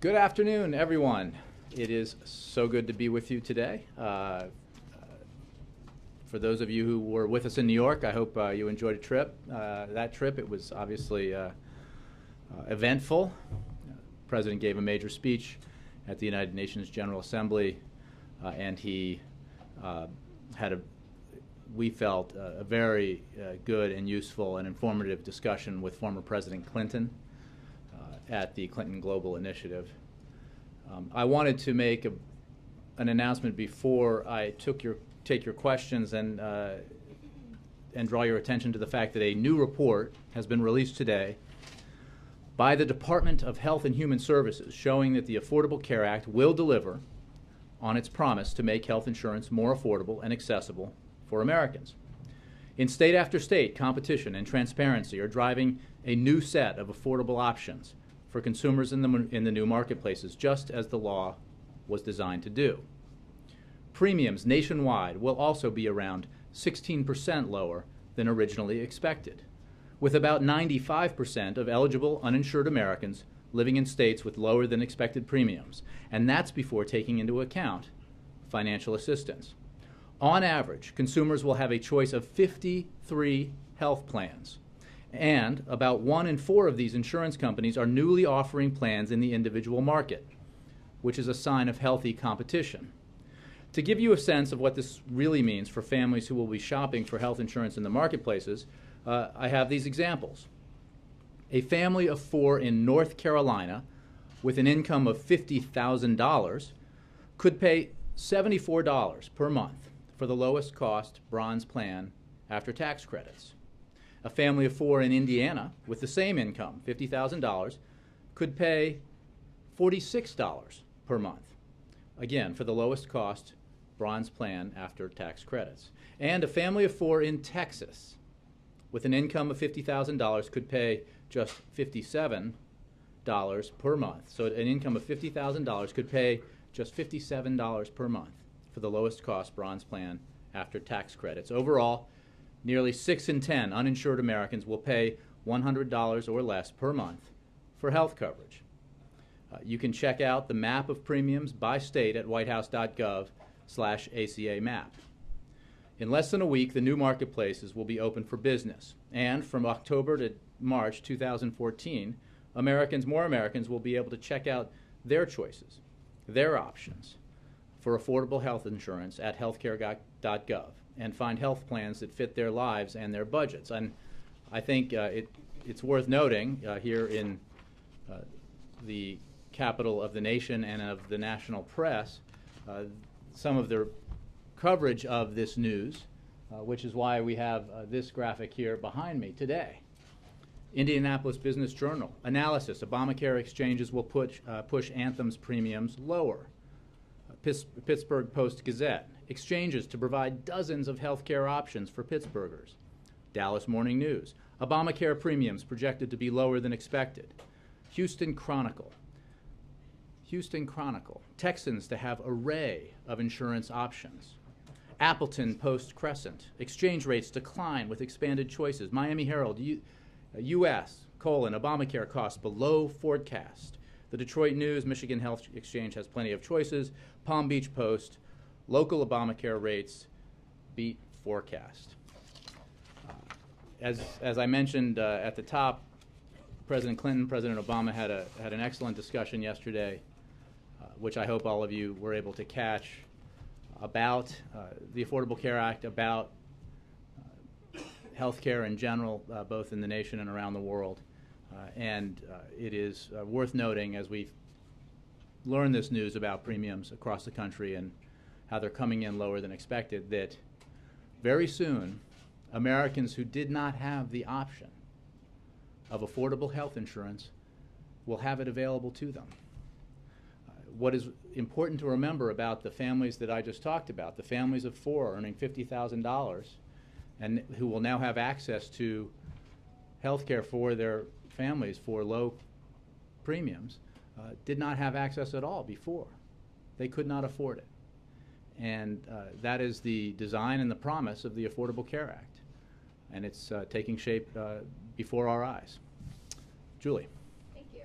Good afternoon, everyone. It is so good to be with you today. For those of you who were with us in New York, I hope you enjoyed a trip. That trip, it was obviously eventful. The President gave a major speech at the United Nations General Assembly, and he had we felt, a very good and useful and informative discussion with former President Clinton at the Clinton Global Initiative. I wanted to make an announcement before I take your questions and draw your attention to the fact that a new report has been released today by the Department of Health and Human Services showing that the Affordable Care Act will deliver on its promise to make health insurance more affordable and accessible for Americans. In state after state, competition and transparency are driving a new set of affordable options for consumers in the new marketplaces, just as the law was designed to do. Premiums nationwide will also be around 16% lower than originally expected, with about 95% of eligible uninsured Americans living in states with lower than expected premiums, and that's before taking into account financial assistance. On average, consumers will have a choice of 53 health plans, and about 1 in 4 of these insurance companies are newly offering plans in the individual market, which is a sign of healthy competition. To give you a sense of what this really means for families who will be shopping for health insurance in the marketplaces, I have these examples. A family of 4 in North Carolina with an income of $50,000 could pay $74 per month for the lowest cost bronze plan after tax credits. A family of 4 in Indiana with the same income, $50,000, could pay $46 per month, again, for the lowest cost bronze plan after tax credits. And a family of 4 in Texas with an income of $50,000 could pay just $57 per month. So an income of $50,000 could pay just $57 per month for the lowest cost bronze plan after tax credits. Overall, nearly 6 in 10 uninsured Americans will pay $100 or less per month for health coverage. You can check out the map of premiums by state at whitehouse.gov/ACA map. In less than a week, the new marketplaces will be open for business. And from October to March 2014, more Americans will be able to check out their choices, their options for affordable health insurance at healthcare.gov and find health plans that fit their lives and their budgets. And I think it's worth noting here in the capital of the nation and of the national press, some of their coverage of this news, which is why we have this graphic here behind me today. Indianapolis Business Journal, analysis, Obamacare exchanges will push Anthem's premiums lower. Pittsburgh Post-Gazette, exchanges to provide dozens of health care options for Pittsburghers. Dallas Morning News, Obamacare premiums projected to be lower than expected. Houston Chronicle, Texans to have array of insurance options. Appleton Post-Crescent, exchange rates decline with expanded choices. Miami Herald, U.S., Obamacare costs below forecast. The Detroit News, Michigan Health Exchange has plenty of choices. Palm Beach Post, local Obamacare rates beat forecast. As I mentioned at the top, President Clinton, President Obama had an excellent discussion yesterday, which I hope all of you were able to catch, about the Affordable Care Act, about health care in general, both in the nation and around the world. It is worth noting, as we learn this news about premiums across the country and how they're coming in lower than expected, that very soon Americans who did not have the option of affordable health insurance will have it available to them. What is important to remember about the families that I just talked about, the families of 4 earning $50,000 and who will now have access to health care for their families for low premiums, did not have access at all before. They could not afford it. And that is the design and the promise of the Affordable Care Act. And it's taking shape before our eyes. Julie. Thank you.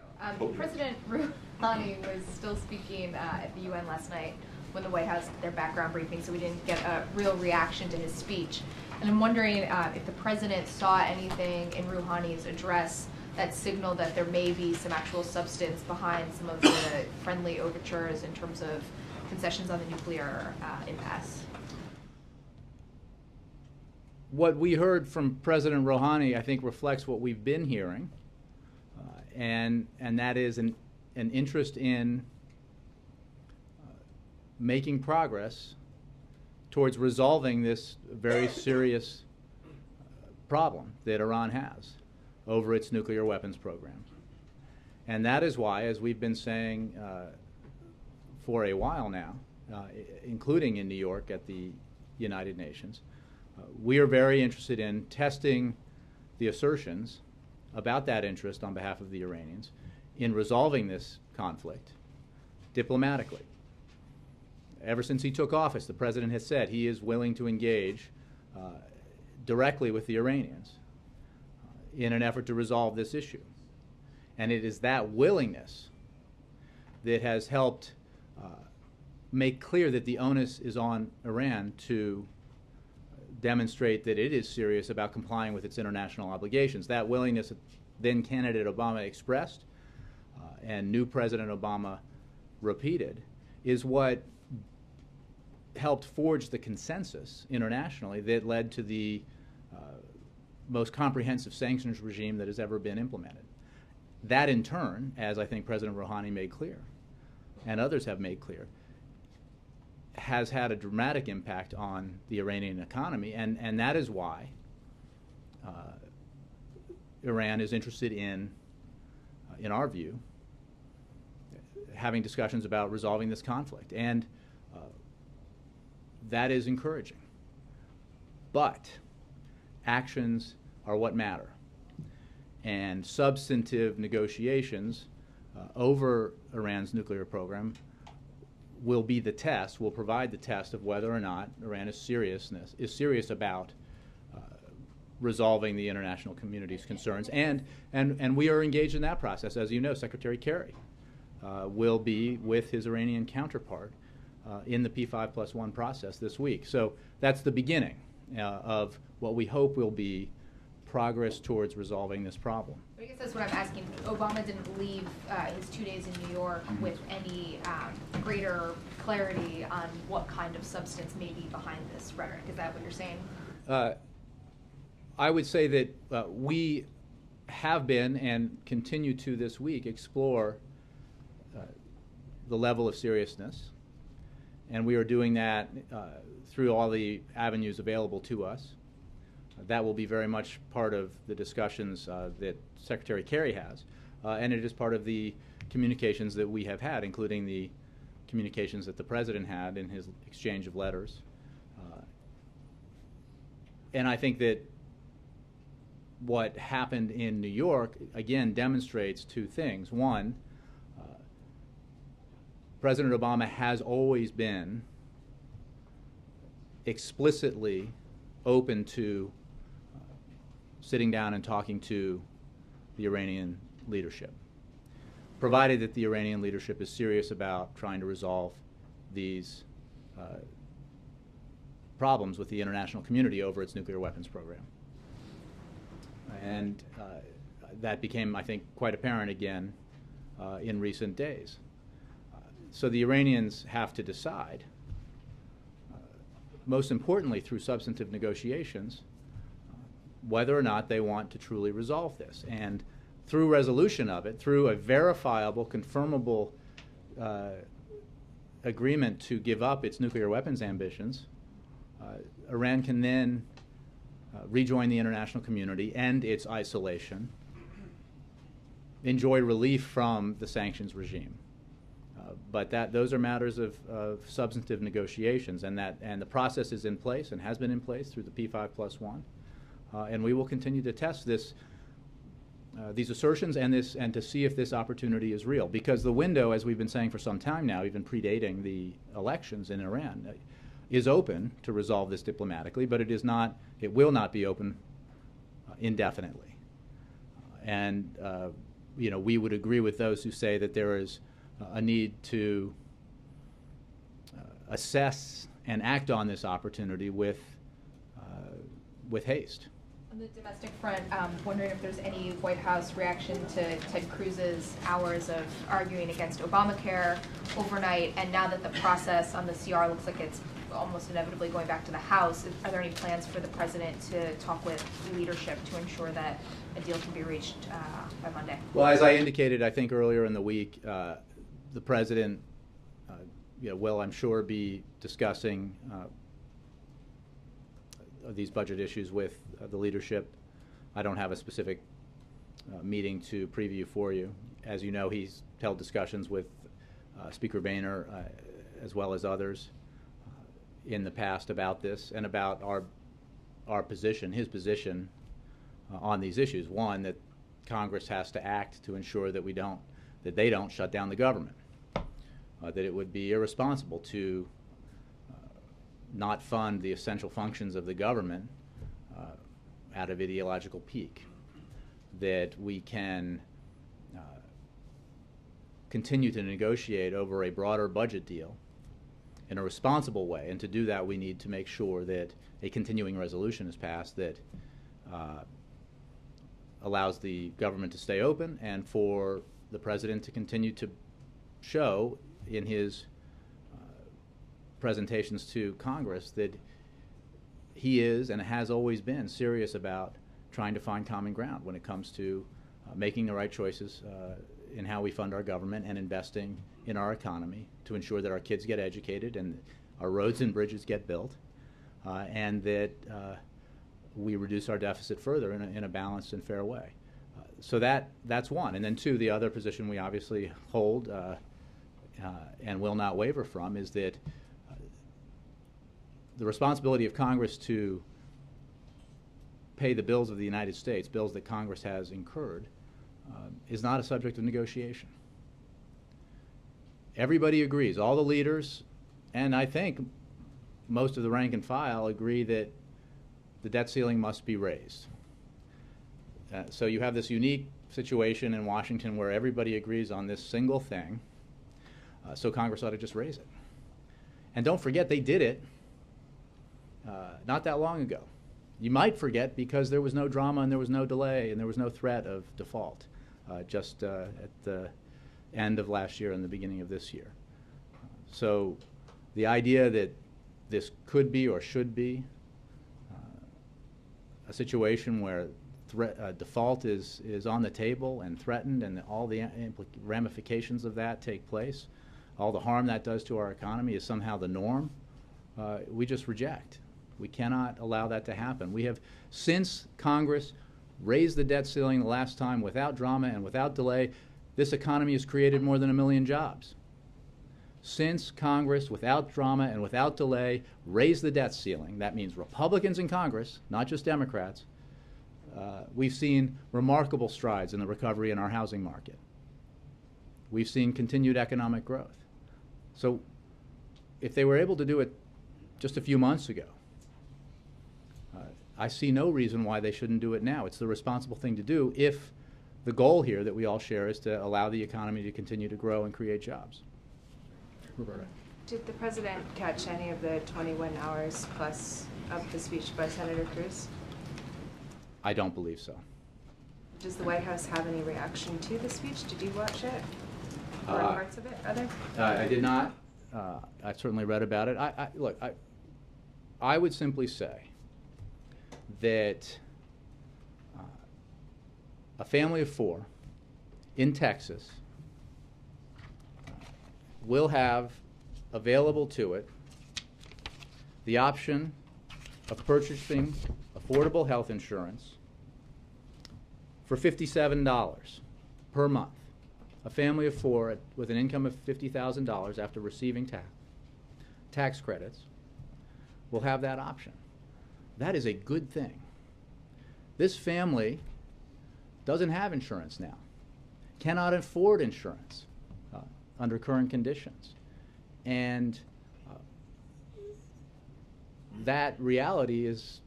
Rouhani was still speaking at the UN last night when the White House did their background briefing, so we didn't get a real reaction to his speech. And I'm wondering if the president saw anything in Rouhani's address that signaled that there may be some actual substance behind some of the friendly overtures in terms of concessions on the nuclear impasse. What we heard from President Rouhani, I think, reflects what we've been hearing, and that is an interest in making progress towards resolving this very serious problem that Iran has over its nuclear weapons program. And that is why, as we've been saying for a while now, including in New York at the United Nations, we are very interested in testing the assertions about that interest on behalf of the Iranians in resolving this conflict diplomatically. Ever since he took office, the president has said he is willing to engage directly with the Iranians in an effort to resolve this issue. And it is that willingness that has helped make clear that the onus is on Iran to demonstrate that it is serious about complying with its international obligations. That willingness then candidate Obama expressed and new President Obama repeated is what helped forge the consensus internationally that led to the most comprehensive sanctions regime that has ever been implemented. That in turn, as I think President Rouhani made clear, and others have made clear, has had a dramatic impact on the Iranian economy, and that is why Iran is interested in our view, having discussions about resolving this conflict. And that is encouraging. But actions are what matter. And substantive negotiations over Iran's nuclear program will be the test, will provide the test of whether or not Iran is serious about resolving the international community's concerns. And we are engaged in that process. As you know, Secretary Kerry will be with his Iranian counterpart in the P5+1 process this week. So that's the beginning of what we hope will be progress towards resolving this problem. I guess that's what I'm asking. Obama didn't leave his 2 days in New York with any greater clarity on what kind of substance may be behind this rhetoric. Is that what you're saying? I would say that we have been and continue to this week explore the level of seriousness, and we are doing that through all the avenues available to us. That will be very much part of the discussions that Secretary Kerry has, and it is part of the communications that we have had, including the communications that the President had in his exchange of letters. And I think that what happened in New York, again, demonstrates two things. One, President Obama has always been explicitly open to sitting down and talking to the Iranian leadership, provided that the Iranian leadership is serious about trying to resolve these problems with the international community over its nuclear weapons program. And that became, I think, quite apparent again in recent days. So the Iranians have to decide, most importantly through substantive negotiations, whether or not they want to truly resolve this. And through resolution of it, through a verifiable, confirmable agreement to give up its nuclear weapons ambitions, Iran can then rejoin the international community, end its isolation, enjoy relief from the sanctions regime. But those are matters of substantive negotiations, and the process is in place and has been in place through the P5+1. And we will continue to test these assertions and to see if this opportunity is real. Because the window, as we've been saying for some time now, even predating the elections in Iran, is open to resolve this diplomatically, but it will not be open indefinitely. And we would agree with those who say that there is a need to assess and act on this opportunity with haste. On the domestic front, wondering if there's any White House reaction to Ted Cruz's hours of arguing against Obamacare overnight, and now that the process on the CR looks like it's almost inevitably going back to the House, are there any plans for the president to talk with leadership to ensure that a deal can be reached by Monday? Well, as I indicated, I think earlier in the week, the president will, I'm sure, be discussing these budget issues with the leadership. I don't have a specific meeting to preview for you. As you know, he's held discussions with Speaker Boehner as well as others in the past about this and about our position, his position on these issues. One, that Congress has to act to ensure that they don't shut down the government. That it would be irresponsible to not fund the essential functions of the government out of ideological pique. That we can continue to negotiate over a broader budget deal in a responsible way, and to do that we need to make sure that a continuing resolution is passed that allows the government to stay open and for the president to continue to show in his presentations to Congress that he is and has always been serious about trying to find common ground when it comes to making the right choices in how we fund our government and investing in our economy to ensure that our kids get educated and our roads and bridges get built, and that we reduce our deficit further in a balanced and fair way. So that's one. And then two, the other position we obviously hold and will not waver from is that the responsibility of Congress to pay the bills of the United States, bills that Congress has incurred, is not a subject of negotiation. Everybody agrees, all the leaders, and I think most of the rank and file agree that the debt ceiling must be raised. So you have this unique situation in Washington where everybody agrees on this single thing, so Congress ought to just raise it. And don't forget, they did it not that long ago. You might forget because there was no drama and there was no delay and there was no threat of default just at the end of last year and the beginning of this year. So the idea that this could be or should be a situation where default is on the table and threatened, and all the ramifications of that take place, all the harm that does to our economy is somehow the norm, we just reject. We cannot allow that to happen. We have, since Congress raised the debt ceiling the last time without drama and without delay, this economy has created more than 1 million jobs. Since Congress, without drama and without delay, raised the debt ceiling, that means Republicans in Congress, not just Democrats, we've seen remarkable strides in the recovery in our housing market. We've seen continued economic growth. So if they were able to do it just a few months ago, I see no reason why they shouldn't do it now. It's the responsible thing to do if the goal here that we all share is to allow the economy to continue to grow and create jobs. Roberta. Did the president catch any of the 21 hours plus of the speech by Senator Cruz? I don't believe so. Does the White House have any reaction to the speech? Did you watch it? Or parts of it, rather? I did not. I certainly read about it. Look, I would simply say that a family of 4 in Texas will have available to it the option of purchasing affordable health insurance for $57 per month. A family of 4 with an income of $50,000 after receiving tax credits will have that option. That is a good thing. This family doesn't have insurance now, cannot afford insurance under current conditions. And that reality is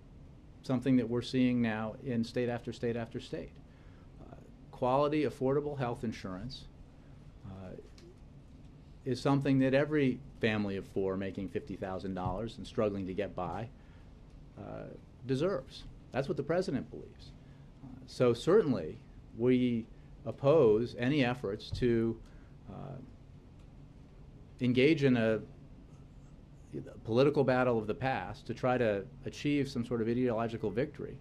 something that we're seeing now in state after state after state. Quality, affordable health insurance is something that every family of four making $50,000 and struggling to get by deserves. That's what the president believes. So certainly we oppose any efforts to engage in a political battle of the past to try to achieve some sort of ideological victory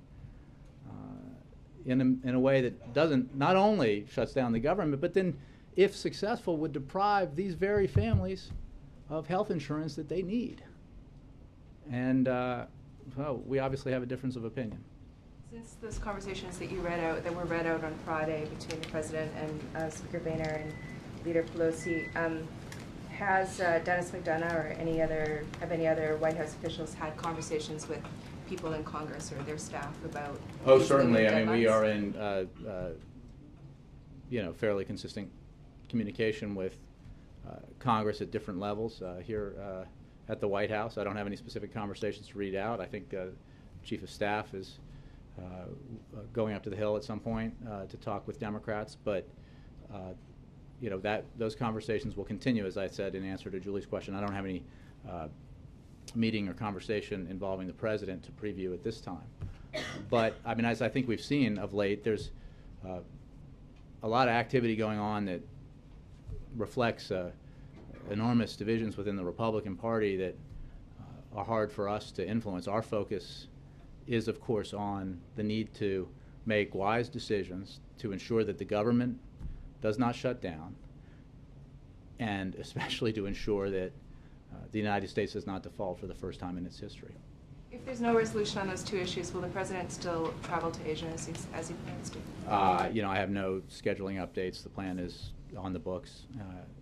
in a way that doesn't, not only shuts down the government, but then, if successful, would deprive these very families of health insurance that they need. And well, we obviously have a difference of opinion. Since those conversations that you read out, that were read out on Friday between the President and Speaker Boehner and Leader Pelosi, has Dennis McDonough or have any other White House officials had conversations with people in Congress or their staff about? Oh, these certainly. linear I mean, we deadlines? are in, fairly consistent communication with Congress at different levels here at the White House. I don't have any specific conversations to read out. I think Chief of Staff is going up to the Hill at some point to talk with Democrats, but those conversations will continue. As I said in answer to Julie's question, I don't have any meeting or conversation involving the president to preview at this time. But I mean, as I think we've seen of late, there's a lot of activity going on that reflects enormous divisions within the Republican Party that are hard for us to influence. Our focus is, of course, on the need to make wise decisions to ensure that the government does not shut down, and especially to ensure that the United States does not default for the first time in its history. If there's no resolution on those two issues, will the President still travel to Asia as he plans to? I have no scheduling updates. The plan is on the books,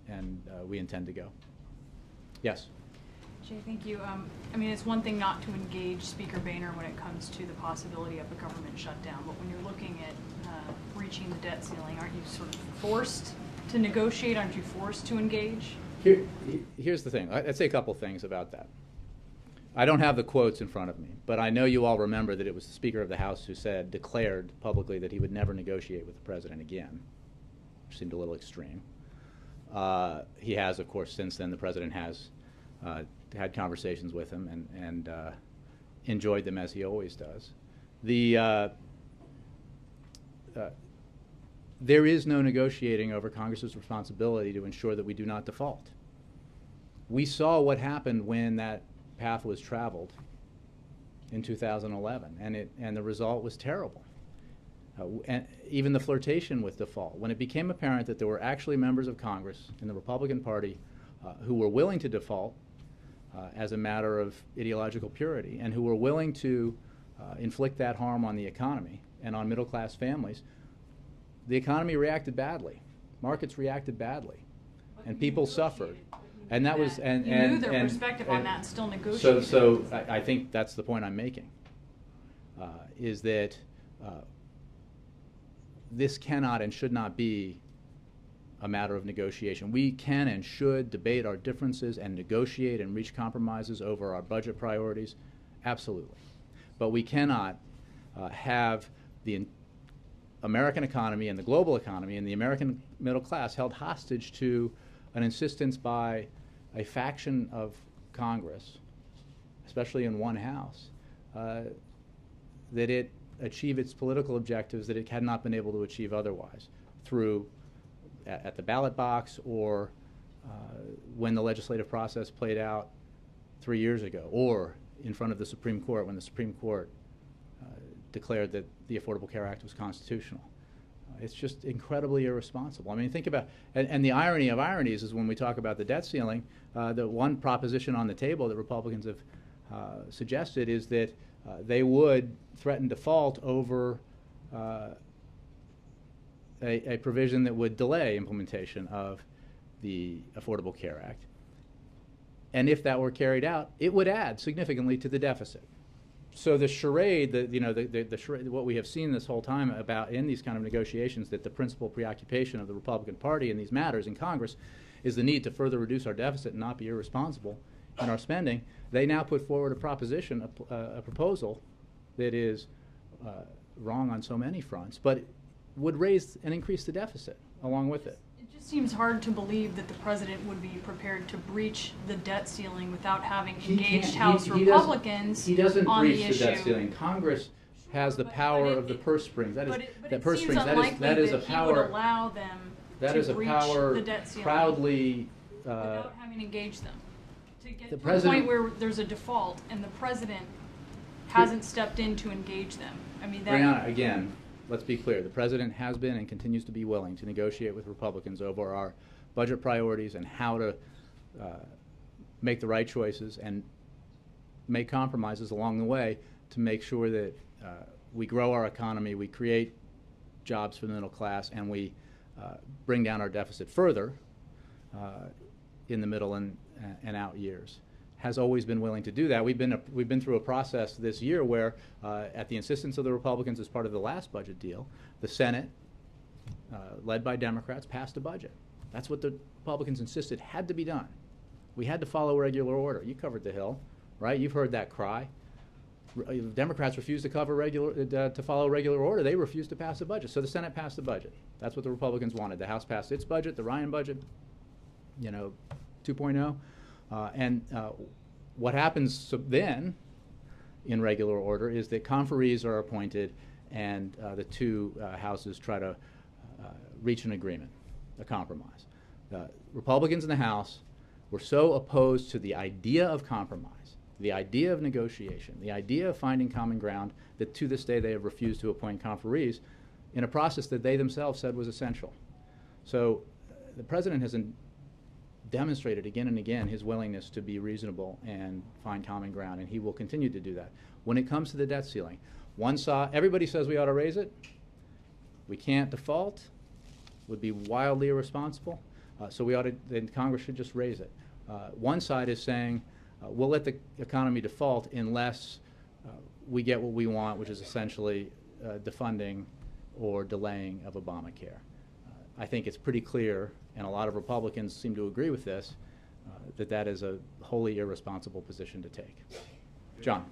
and we intend to go. Yes? Jay, thank you. I mean, it's one thing not to engage Speaker Boehner when it comes to the possibility of a government shutdown, but when you're looking at breaching the debt ceiling, aren't you sort of forced to negotiate? Aren't you forced to engage? Here's the thing. I'd say a couple things about that. I don't have the quotes in front of me, but I know you all remember that it was the Speaker of the House who declared publicly that he would never negotiate with the President again, which seemed a little extreme. He has, of course, since then, the President has had conversations with him and enjoyed them as he always does. There is no negotiating over Congress's responsibility to ensure that we do not default. We saw what happened when that path was traveled in 2011, and the result was terrible. And even the flirtation with default, when it became apparent that there were actually members of Congress in the Republican Party who were willing to default as a matter of ideological purity, and who were willing to inflict that harm on the economy and on middle-class families, the economy reacted badly. Markets reacted badly, and people suffered. And that was, you knew their perspective on that and still negotiated. So I think that's the point I'm making, is that this cannot and should not be a matter of negotiation. We can and should debate our differences and negotiate and reach compromises over our budget priorities, absolutely. But we cannot have the American economy and the global economy and the American middle class held hostage to an insistence by a faction of Congress, especially in one house, that it achieve its political objectives that it had not been able to achieve otherwise through at the ballot box or when the legislative process played out 3 years ago, or in front of the Supreme Court when the Supreme Court declared that the Affordable Care Act was constitutional. It's just incredibly irresponsible. I mean, think about, and the irony of ironies is when we talk about the debt ceiling, the one proposition on the table that Republicans have suggested is that they would threaten default over a provision that would delay implementation of the Affordable Care Act. And if that were carried out, it would add significantly to the deficit. So the charade, the charade, what we have seen this whole time about in these kind of negotiations, that the principal preoccupation of the Republican Party in these matters in Congress is the need to further reduce our deficit and not be irresponsible in our spending. They now put forward a proposition, a proposal that is wrong on so many fronts, but would raise and increase the deficit along with it. It just seems hard to believe that the president would be prepared to breach the debt ceiling without having engaged House Republicans He doesn't on breach the the issue. debt ceiling. Congress has the But power it- of the purse strings. That is, but that it purse seems strings. unlikely That is a he would power. allow them That to is a breach power the debt ceiling proudly. without having engaged them. To get The to a president- point where there's a default and the president hasn't stepped in to engage them. I mean, that. Brianna, again, let's be clear. The president has been and continues to be willing to negotiate with Republicans over our budget priorities and how to make the right choices and make compromises along the way to make sure that we grow our economy, we create jobs for the middle class, and we bring down our deficit further in the middle and out years. Has always been willing to do that. We've been through a process this year where, at the insistence of the Republicans as part of the last budget deal, the Senate, led by Democrats, passed a budget. That's what the Republicans insisted had to be done. We had to follow regular order. You covered the Hill, right? You've heard that cry. Democrats refused to follow regular order. They refused to pass a budget. So the Senate passed the budget. That's what the Republicans wanted. The House passed its budget, the Ryan budget, 2.0. And what happens then, in regular order, is that conferees are appointed, and the two houses try to reach an agreement, a compromise. Republicans in the House were so opposed to the idea of compromise, the idea of negotiation, the idea of finding common ground, that to this day they have refused to appoint conferees in a process that they themselves said was essential. So the president has demonstrated again and again his willingness to be reasonable and find common ground, and he will continue to do that. When it comes to the debt ceiling, everybody says we ought to raise it. We can't default. Would be wildly irresponsible. So then Congress should just raise it. One side is saying we'll let the economy default unless we get what we want, which is essentially defunding or delaying of Obamacare. I think it's pretty clear, and a lot of Republicans seem to agree with this, that is a wholly irresponsible position to take. John.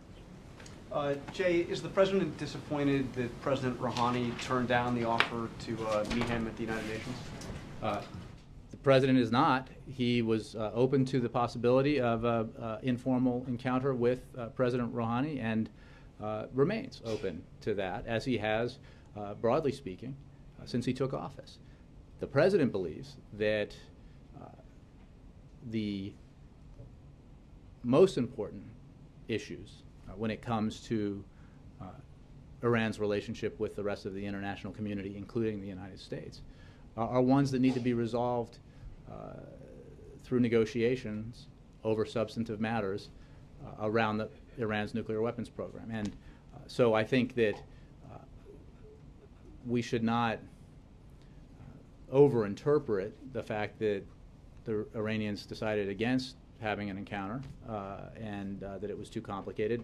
Jay, is the president disappointed that President Rouhani turned down the offer to meet him at the United Nations? The president is not. He was open to the possibility of an informal encounter with President Rouhani and remains open to that, as he has, broadly speaking, since he took office. The president believes that the most important issues when it comes to Iran's relationship with the rest of the international community, including the United States, are ones that need to be resolved through negotiations over substantive matters around Iran's nuclear weapons program. And so I think that we should not overinterpret the fact that the Iranians decided against having an encounter and that it was too complicated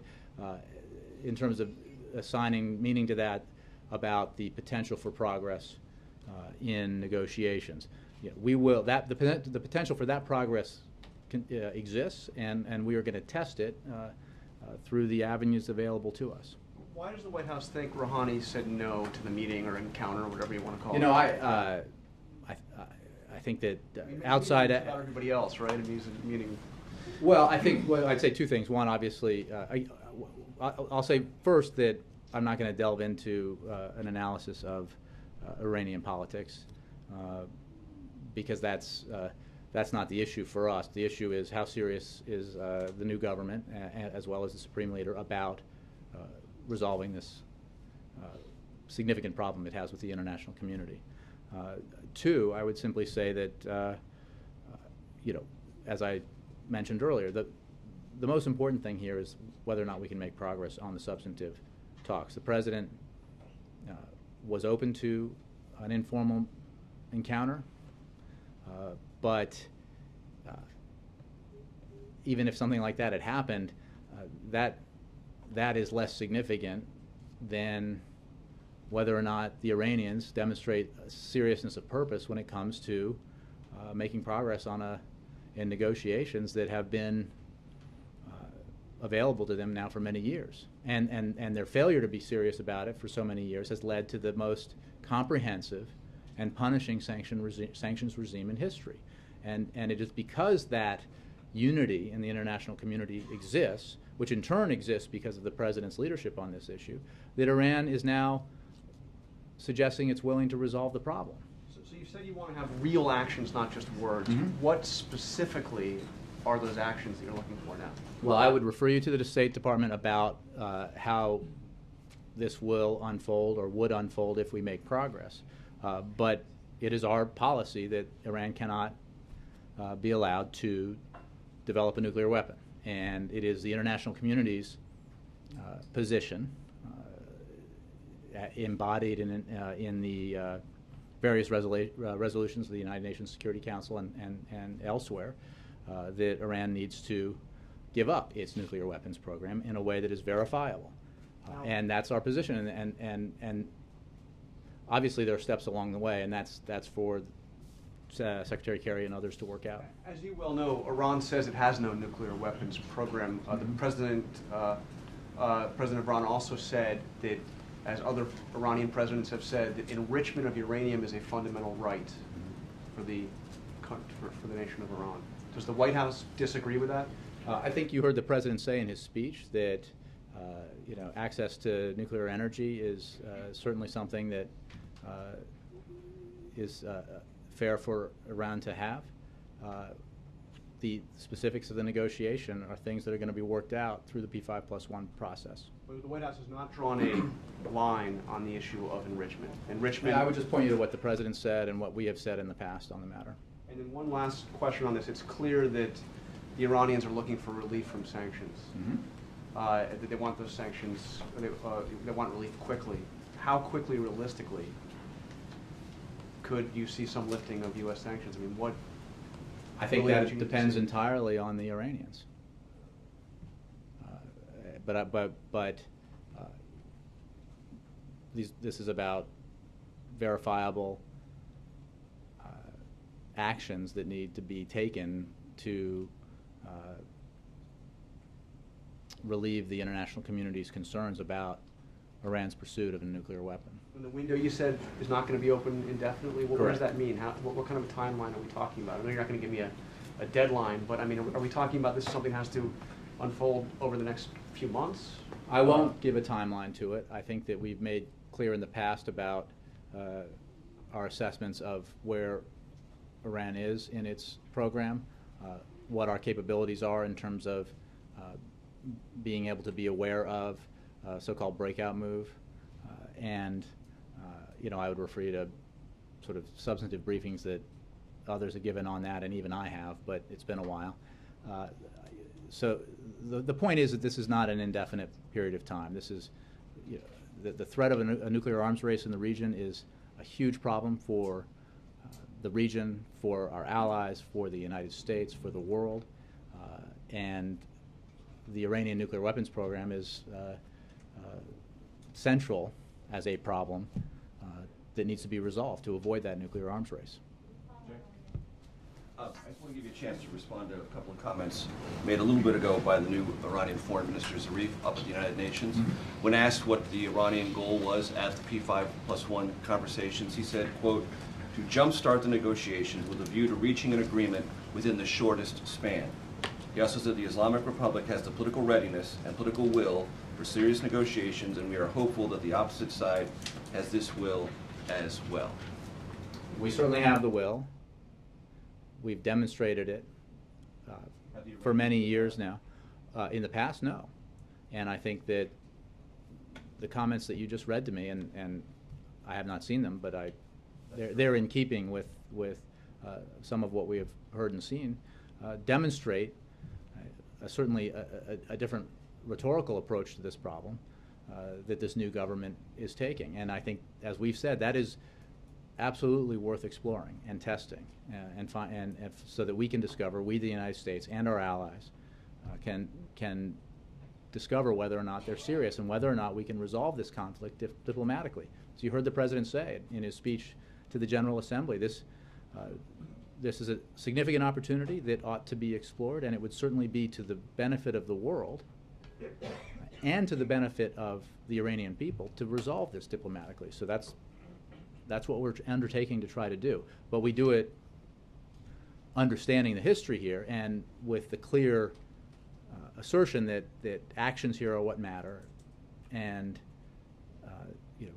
in terms of assigning meaning to that about the potential for progress in negotiations. The potential for that progress exists, and we are going to test it through the avenues available to us. Why does the White House think Rouhani said no to the meeting or encounter, or whatever you want to call You it? know, I think that outside about everybody else, right? I mean, he's a meeting. Well, I think I'd say two things. One, obviously, I'll say first that I'm not going to delve into an analysis of Iranian politics because that's not the issue for us. The issue is how serious is the new government, as well as the Supreme Leader, about resolving this significant problem it has with the international community. Two, I would simply say that, as I mentioned earlier, the most important thing here is whether or not we can make progress on the substantive talks. The president was open to an informal encounter, but even if something like that had happened, that is less significant than whether or not the Iranians demonstrate a seriousness of purpose when it comes to making progress in negotiations that have been available to them now for many years. And their failure to be serious about it for so many years has led to the most comprehensive and punishing sanctions regime in history. And it is because that unity in the international community exists, which in turn exists because of the president's leadership on this issue, that Iran is now suggesting it's willing to resolve the problem. So you said you want to have real actions, not just words. What specifically are those actions that you're looking for now? Well, I would refer you to the State Department about how this will unfold or would unfold if we make progress. But it is our policy that Iran cannot be allowed to develop a nuclear weapon. And it is the international community's position, embodied in the various resolutions of the United Nations Security Council and elsewhere, that Iran needs to give up its nuclear weapons program in a way that is verifiable. And that's our position. And obviously there are steps along the way, and that's for Secretary Kerry and others to work out. As you well know, Iran says it has no nuclear weapons program. The President of Iran also said that, as other Iranian presidents have said, that enrichment of uranium is a fundamental right for the nation of Iran. Does the White House disagree with that? I think you heard the President say in his speech that access to nuclear energy is certainly something that is fair for Iran to have. The specifics of the negotiation are things that are going to be worked out through the P5+1 process. But the White House has not drawn a line on the issue of enrichment. I would just point you to what the President said and what we have said in the past on the matter. And then one last question on this. It's clear that the Iranians are looking for relief from sanctions. That they want those sanctions, they want relief quickly. How quickly, realistically, could you see some lifting of U.S. sanctions? I mean, what? I think that depends entirely on the Iranians. This is about verifiable actions that need to be taken to relieve the international community's concerns about Iran's pursuit of a nuclear weapon. And the window you said is not going to be open indefinitely. What does Correct. that mean? What kind of a timeline are we talking about? I know you're not going to give me a deadline, but I mean, are we talking about this something has to unfold over the next few months? I won't give a timeline to it. I think that we've made clear in the past about our assessments of where Iran is in its program, what our capabilities are in terms of being able to be aware of so-called breakout move, and I would refer you to sort of substantive briefings that others have given on that, and even I have, but it's been a while. So the point is that this is not an indefinite period of time. This is the threat of a nuclear arms race in the region is a huge problem for the region, for our allies, for the United States, for the world, and the Iranian nuclear weapons program is central as a problem that needs to be resolved to avoid that nuclear arms race. I just want to give you a chance to respond to a couple of comments made a little bit ago by the new Iranian Foreign Minister Zarif up at the United Nations. When asked what the Iranian goal was at the P5+1 conversations, he said, quote, "to jumpstart the negotiations with a view to reaching an agreement within the shortest span." He also said the Islamic Republic has the political readiness and political will for serious negotiations, and we are hopeful that the opposite side has this will as well. We certainly have the will. We've demonstrated it for many years now. In the past, no. And I think that the comments that you just read to me, and I have not seen them, but they're in keeping with some of what we have heard and seen, demonstrate certainly a different rhetorical approach to this problem that this new government is taking. And I think, as we've said, that is absolutely worth exploring and testing, and so that we can discover, we the United States and our allies can discover whether or not they're serious and whether or not we can resolve this conflict diplomatically. So you heard the President say it in his speech to the General Assembly. This is a significant opportunity that ought to be explored, and it would certainly be to the benefit of the world and to the benefit of the Iranian people to resolve this diplomatically. So that's That's what we're undertaking to try to do. But we do it understanding the history here and with the clear assertion that actions here are what matter, and you know,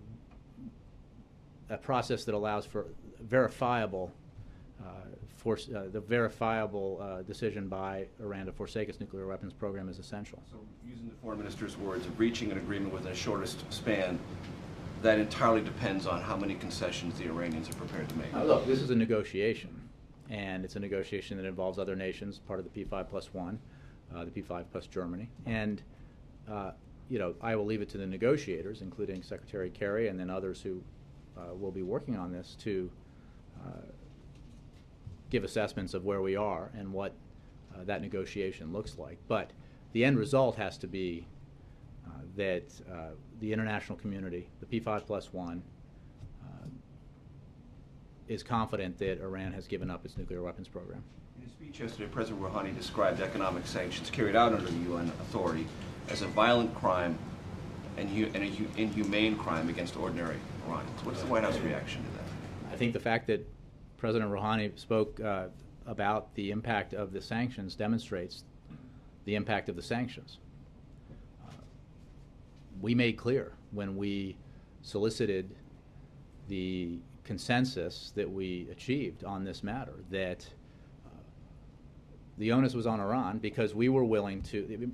a process that allows for verifiable the verifiable decision by Iran to forsake its nuclear weapons program is essential. So, using the foreign minister's words of reaching an agreement within the shortest span, that entirely depends on how many concessions the Iranians are prepared to make. Look, this is a negotiation, and it's a negotiation that involves other nations, part of the P5+1, the P5 plus Germany, and you know, I will leave it to the negotiators, including Secretary Kerry and then others who will be working on this, to give assessments of where we are and what that negotiation looks like. But the end result has to be that the international community, the P5+1, is confident that Iran has given up its nuclear weapons program. In his speech yesterday, President Rouhani described economic sanctions carried out under the UN authority as a violent crime and an inhumane crime against ordinary Iranians. What's the White House reaction to that? I think the fact that President Rouhani spoke about the impact of the sanctions demonstrates the impact of the sanctions. We made clear when we solicited the consensus that we achieved on this matter that the onus was on Iran, because we were willing to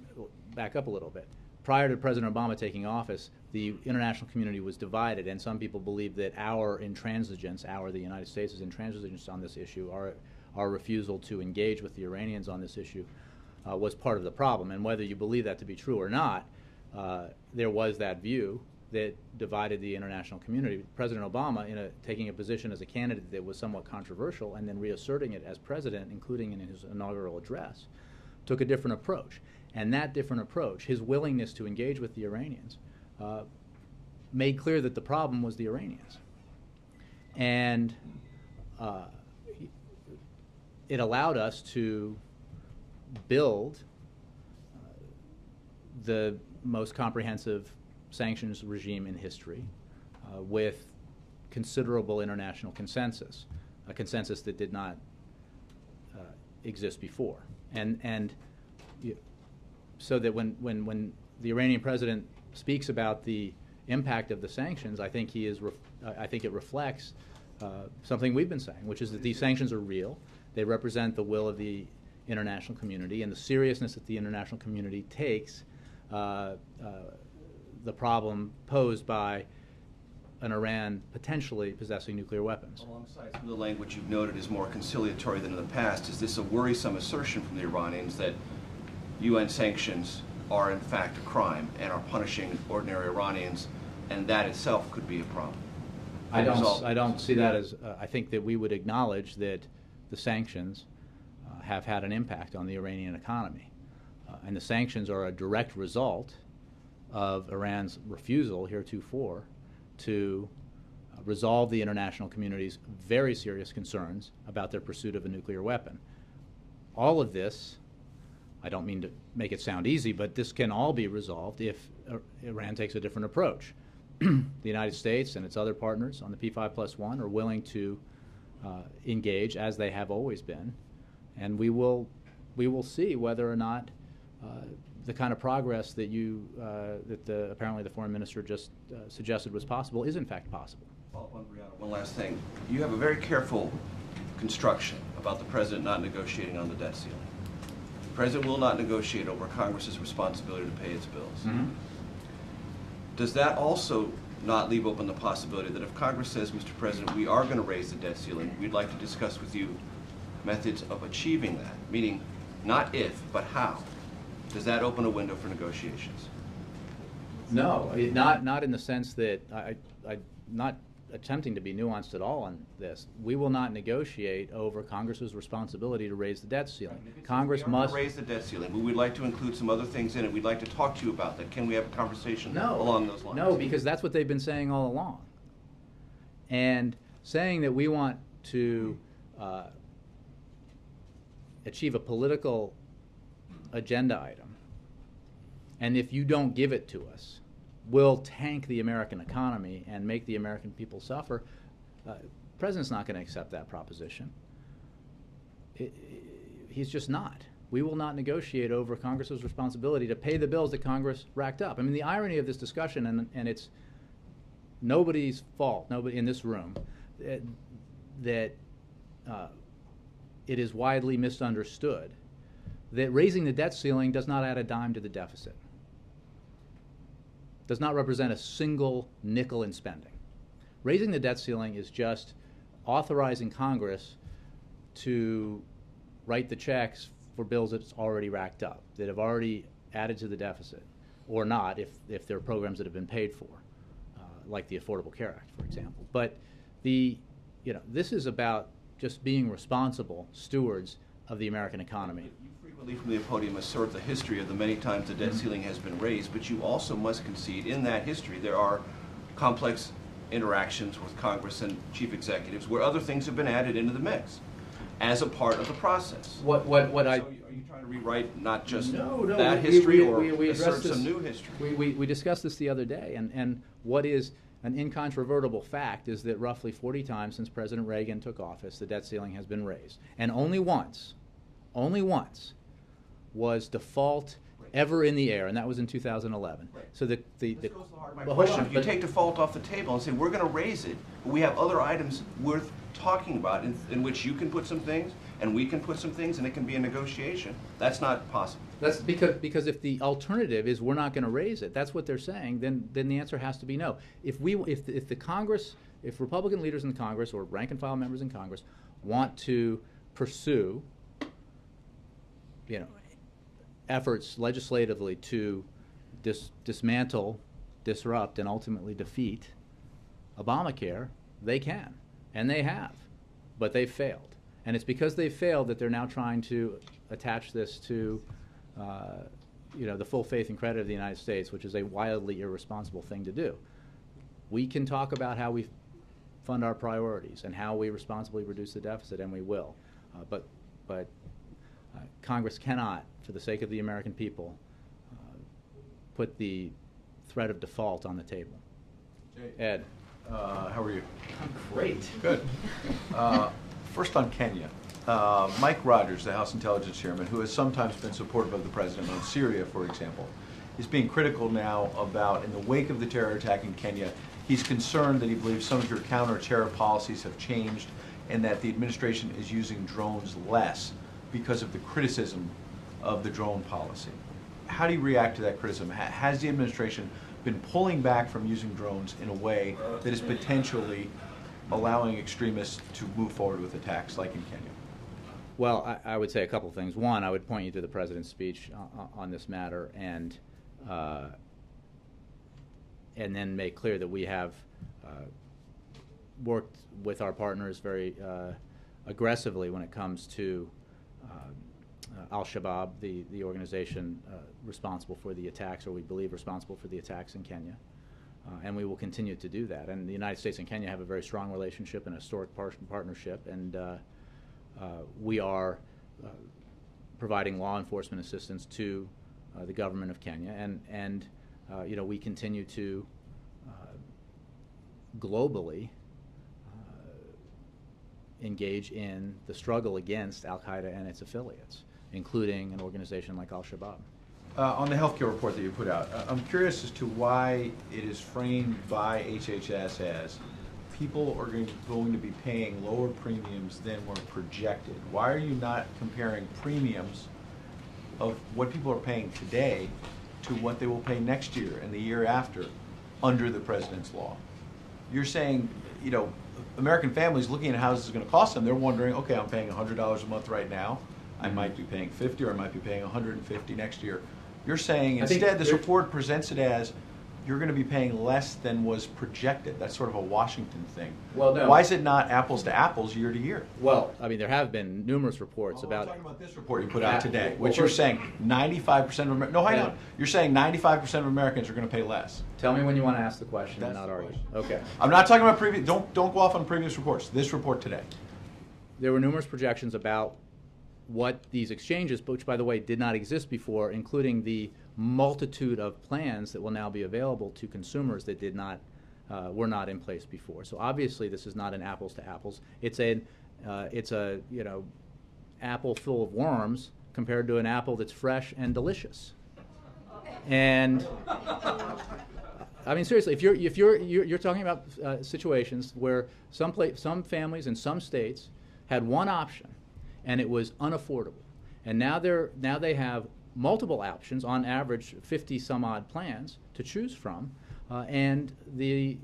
back up a little bit. Prior to President Obama taking office, the international community was divided, and some people believe that our intransigence, the United States' intransigence on this issue, our refusal to engage with the Iranians on this issue, was part of the problem. And whether you believe that to be true or not, there was that view that divided the international community. President Obama, taking a position as a candidate that was somewhat controversial and then reasserting it as president, including in his inaugural address, took a different approach. And that different approach, his willingness to engage with the Iranians, made clear that the problem was the Iranians. And it allowed us to build the most comprehensive sanctions regime in history with considerable international consensus, a consensus that did not exist before. And so that when the Iranian president speaks about the impact of the sanctions, I think I think it reflects something we've been saying, which is that these sanctions are real. They represent the will of the international community and the seriousness that the international community takes the problem posed by an Iran potentially possessing nuclear weapons. Alongside some of the language you've noted is more conciliatory than in the past, is this a worrisome assertion from the Iranians that UN sanctions are in fact a crime and are punishing ordinary Iranians, and that itself could be a problem? I don't see that as, I think that we would acknowledge that the sanctions have had an impact on the Iranian economy. And the sanctions are a direct result of Iran's refusal heretofore to resolve the international community's very serious concerns about their pursuit of a nuclear weapon. All of this, I don't mean to make it sound easy, but this can all be resolved if Iran takes a different approach. The United States and its other partners on the P5+1 are willing to engage, as they have always been, and we will see whether or not the kind of progress that apparently the foreign minister just suggested was possible is in fact possible. Follow up on Brianna. One last thing. You have a very careful construction about the president not negotiating on the debt ceiling. The president will not negotiate over Congress's responsibility to pay its bills. Mm-hmm. Does that also not leave open the possibility that if Congress says, Mr. President, we are going to raise the debt ceiling, we'd like to discuss with you methods of achieving that, meaning not if, but how? Does that open a window for negotiations? No, not in the sense that I'm not attempting to be nuanced at all on this. We will not negotiate over Congress's responsibility to raise the debt ceiling. Congress must raise the debt ceiling, but we'd like to include some other things in it. We'd like to talk to you about that. Can we have a conversation along those lines? No, because that's what they've been saying all along. And saying that we want to achieve a political agenda item, and if you don't give it to us, we'll tank the American economy and make the American people suffer. President's not going to accept that proposition. He's just not. We will not negotiate over Congress's responsibility to pay the bills that Congress racked up. I mean, the irony of this discussion, and it's nobody's fault, nobody in this room, that it is widely misunderstood that raising the debt ceiling does not add a dime to the deficit, does not represent a single nickel in spending. Raising the debt ceiling is just authorizing Congress to write the checks for bills that's already racked up, that have already added to the deficit, or not if there are programs that have been paid for, like the Affordable Care Act, for example. But this is about just being responsible stewards of the American economy. You frequently from the podium assert the history of the many times the debt ceiling has been raised, but you also must concede in that history there are complex interactions with Congress and chief executives where other things have been added into the mix as a part of the process. So are you trying to rewrite not just No, that history or we assert addressed some this, new history? We discussed this the other day, and what is an incontrovertible fact is that roughly 40 times since President Reagan took office, the debt ceiling has been raised. And only once was default ever in the air, and that was in 2011. Right. So This goes to the heart of my well, hold question. on, If you but- take default off the table and say, we're going to raise it, but we have other items worth talking about in which you can put some things and we can put some things and it can be a negotiation, that's not possible. That's because if the alternative is we're not going to raise it, that's what they're saying. Then the answer has to be no. If the Congress, if Republican leaders in Congress or rank and file members in Congress want to pursue, efforts legislatively to dismantle, disrupt, and ultimately defeat Obamacare, they can, and they have, but they've failed. And it's because they've failed that they're now trying to attach this to the full faith and credit of the United States, which is a wildly irresponsible thing to do. We can talk about how we fund our priorities and how we responsibly reduce the deficit, and we will. But Congress cannot, for the sake of the American people, put the threat of default on the table. Ed. How are you? I'm great. Good. First on Kenya. Mike Rogers, the House Intelligence Chairman, who has sometimes been supportive of the President on Syria, for example, is being critical now about, in the wake of the terror attack in Kenya, he's concerned that he believes some of your counter-terror policies have changed and that the administration is using drones less because of the criticism of the drone policy. How do you react to that criticism? Has the administration been pulling back from using drones in a way that is potentially allowing extremists to move forward with attacks like in Kenya? Well, I would say a couple things. One, I would point you to the President's speech on this matter, and then make clear that we have worked with our partners very aggressively when it comes to Al-Shabaab, the organization responsible for the attacks, or we believe responsible for the attacks in Kenya. And we will continue to do that. And the United States and Kenya have a very strong relationship and a historic partnership, and we are providing law enforcement assistance to the government of Kenya, and we continue to globally engage in the struggle against Al-Qaeda and its affiliates, including an organization like Al-Shabaab. On the healthcare report that you put out, I'm curious as to why it is framed by HHS as people are going to be paying lower premiums than were projected. Why are you not comparing premiums of what people are paying today to what they will pay next year and the year after under the President's law? You're saying, American families looking at how this is going to cost them, they're wondering, okay, I'm paying $100 a month right now. I might be paying $50 or I might be paying $150 next year. You're saying instead this report presents it as you're going to be paying less than was projected. That's sort of a Washington thing. Well, no. Why is it not apples to apples year to year? Well, I mean, there have been numerous reports about. I'm talking about this report you put out today, Well, which you're first- saying 95% of Americans. No, hang on. You're saying 95% of Americans are going to pay less. Tell me when you want to ask the question and That's not the argue. question. Okay. I'm not talking about previous. Don't go off on previous reports. This report today. There were numerous projections about what these exchanges, which by the way did not exist before, including the multitude of plans that will now be available to consumers that did not were not in place before. So obviously, this is not an apples to apples. It's a apple full of worms compared to an apple that's fresh and delicious. And I mean, seriously, if you're talking about situations where some families in some states had one option, and it was unaffordable, and now they have multiple options, on average 50 some odd plans to choose from, and the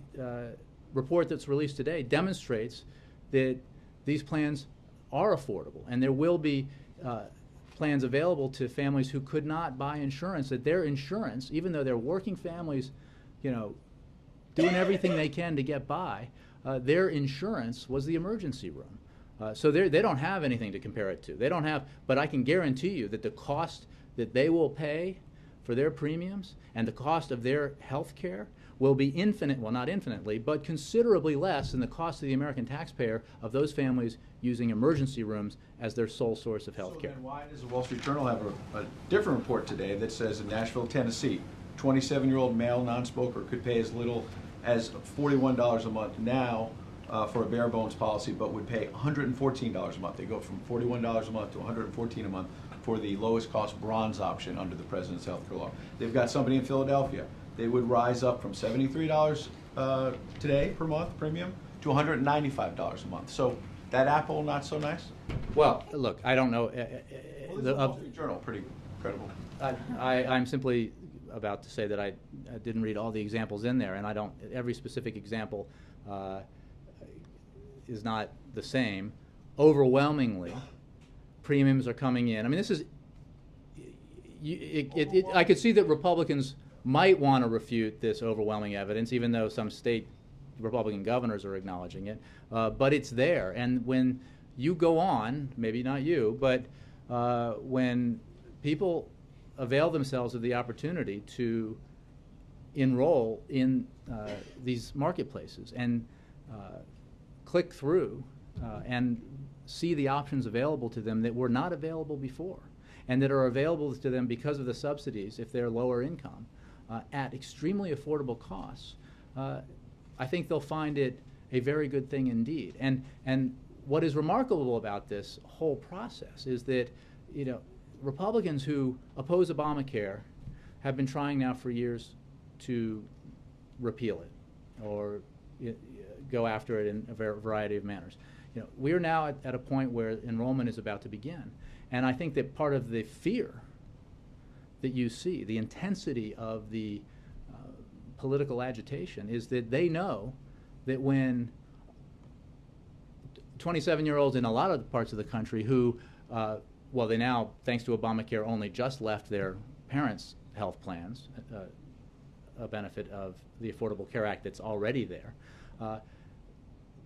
report that's released today demonstrates that these plans are affordable, and there will be plans available to families who could not buy insurance, that their insurance, even though they're working families, doing everything they can to get by, their insurance was the emergency room. So they don't have anything to compare it to. They don't have, but I can guarantee you that the cost that they will pay for their premiums and the cost of their health care will be not infinitely, but considerably less than the cost of the American taxpayer of those families using emergency rooms as their sole source of health care. So then why does the Wall Street Journal have a different report today that says in Nashville, Tennessee, 27-year-old male non-smoker could pay as little as $41 a month now for a bare bones policy, but would pay $114 a month. They go from $41 a month to $114 a month for the lowest cost bronze option under the President's health care law. They've got somebody in Philadelphia. They would rise up from $73 today per month premium to $195 a month. So that apple not so nice? Well, look, I don't know. Well, this is the Wall Street Journal, pretty credible. I'm simply about to say that I didn't read all the examples in there, and every specific example is not the same. Overwhelmingly, premiums are coming in. I mean, this is, I could see that Republicans might want to refute this overwhelming evidence, even though some state Republican governors are acknowledging it, but it's there. And when you go on, maybe not you, but when people avail themselves of the opportunity to enroll in these marketplaces and click through and see the options available to them that were not available before, and that are available to them because of the subsidies if they're lower income at extremely affordable costs, I think they'll find it a very good thing indeed. And what is remarkable about this whole process is that Republicans who oppose Obamacare have been trying now for years to repeal it or go after it in a variety of manners. We are now at a point where enrollment is about to begin, and I think that part of the fear that you see, the intensity of the political agitation, is that they know that when 27-year-olds in a lot of parts of the country who, they now, thanks to Obamacare, only just left their parents' health plans, a benefit of the Affordable Care Act that's already there.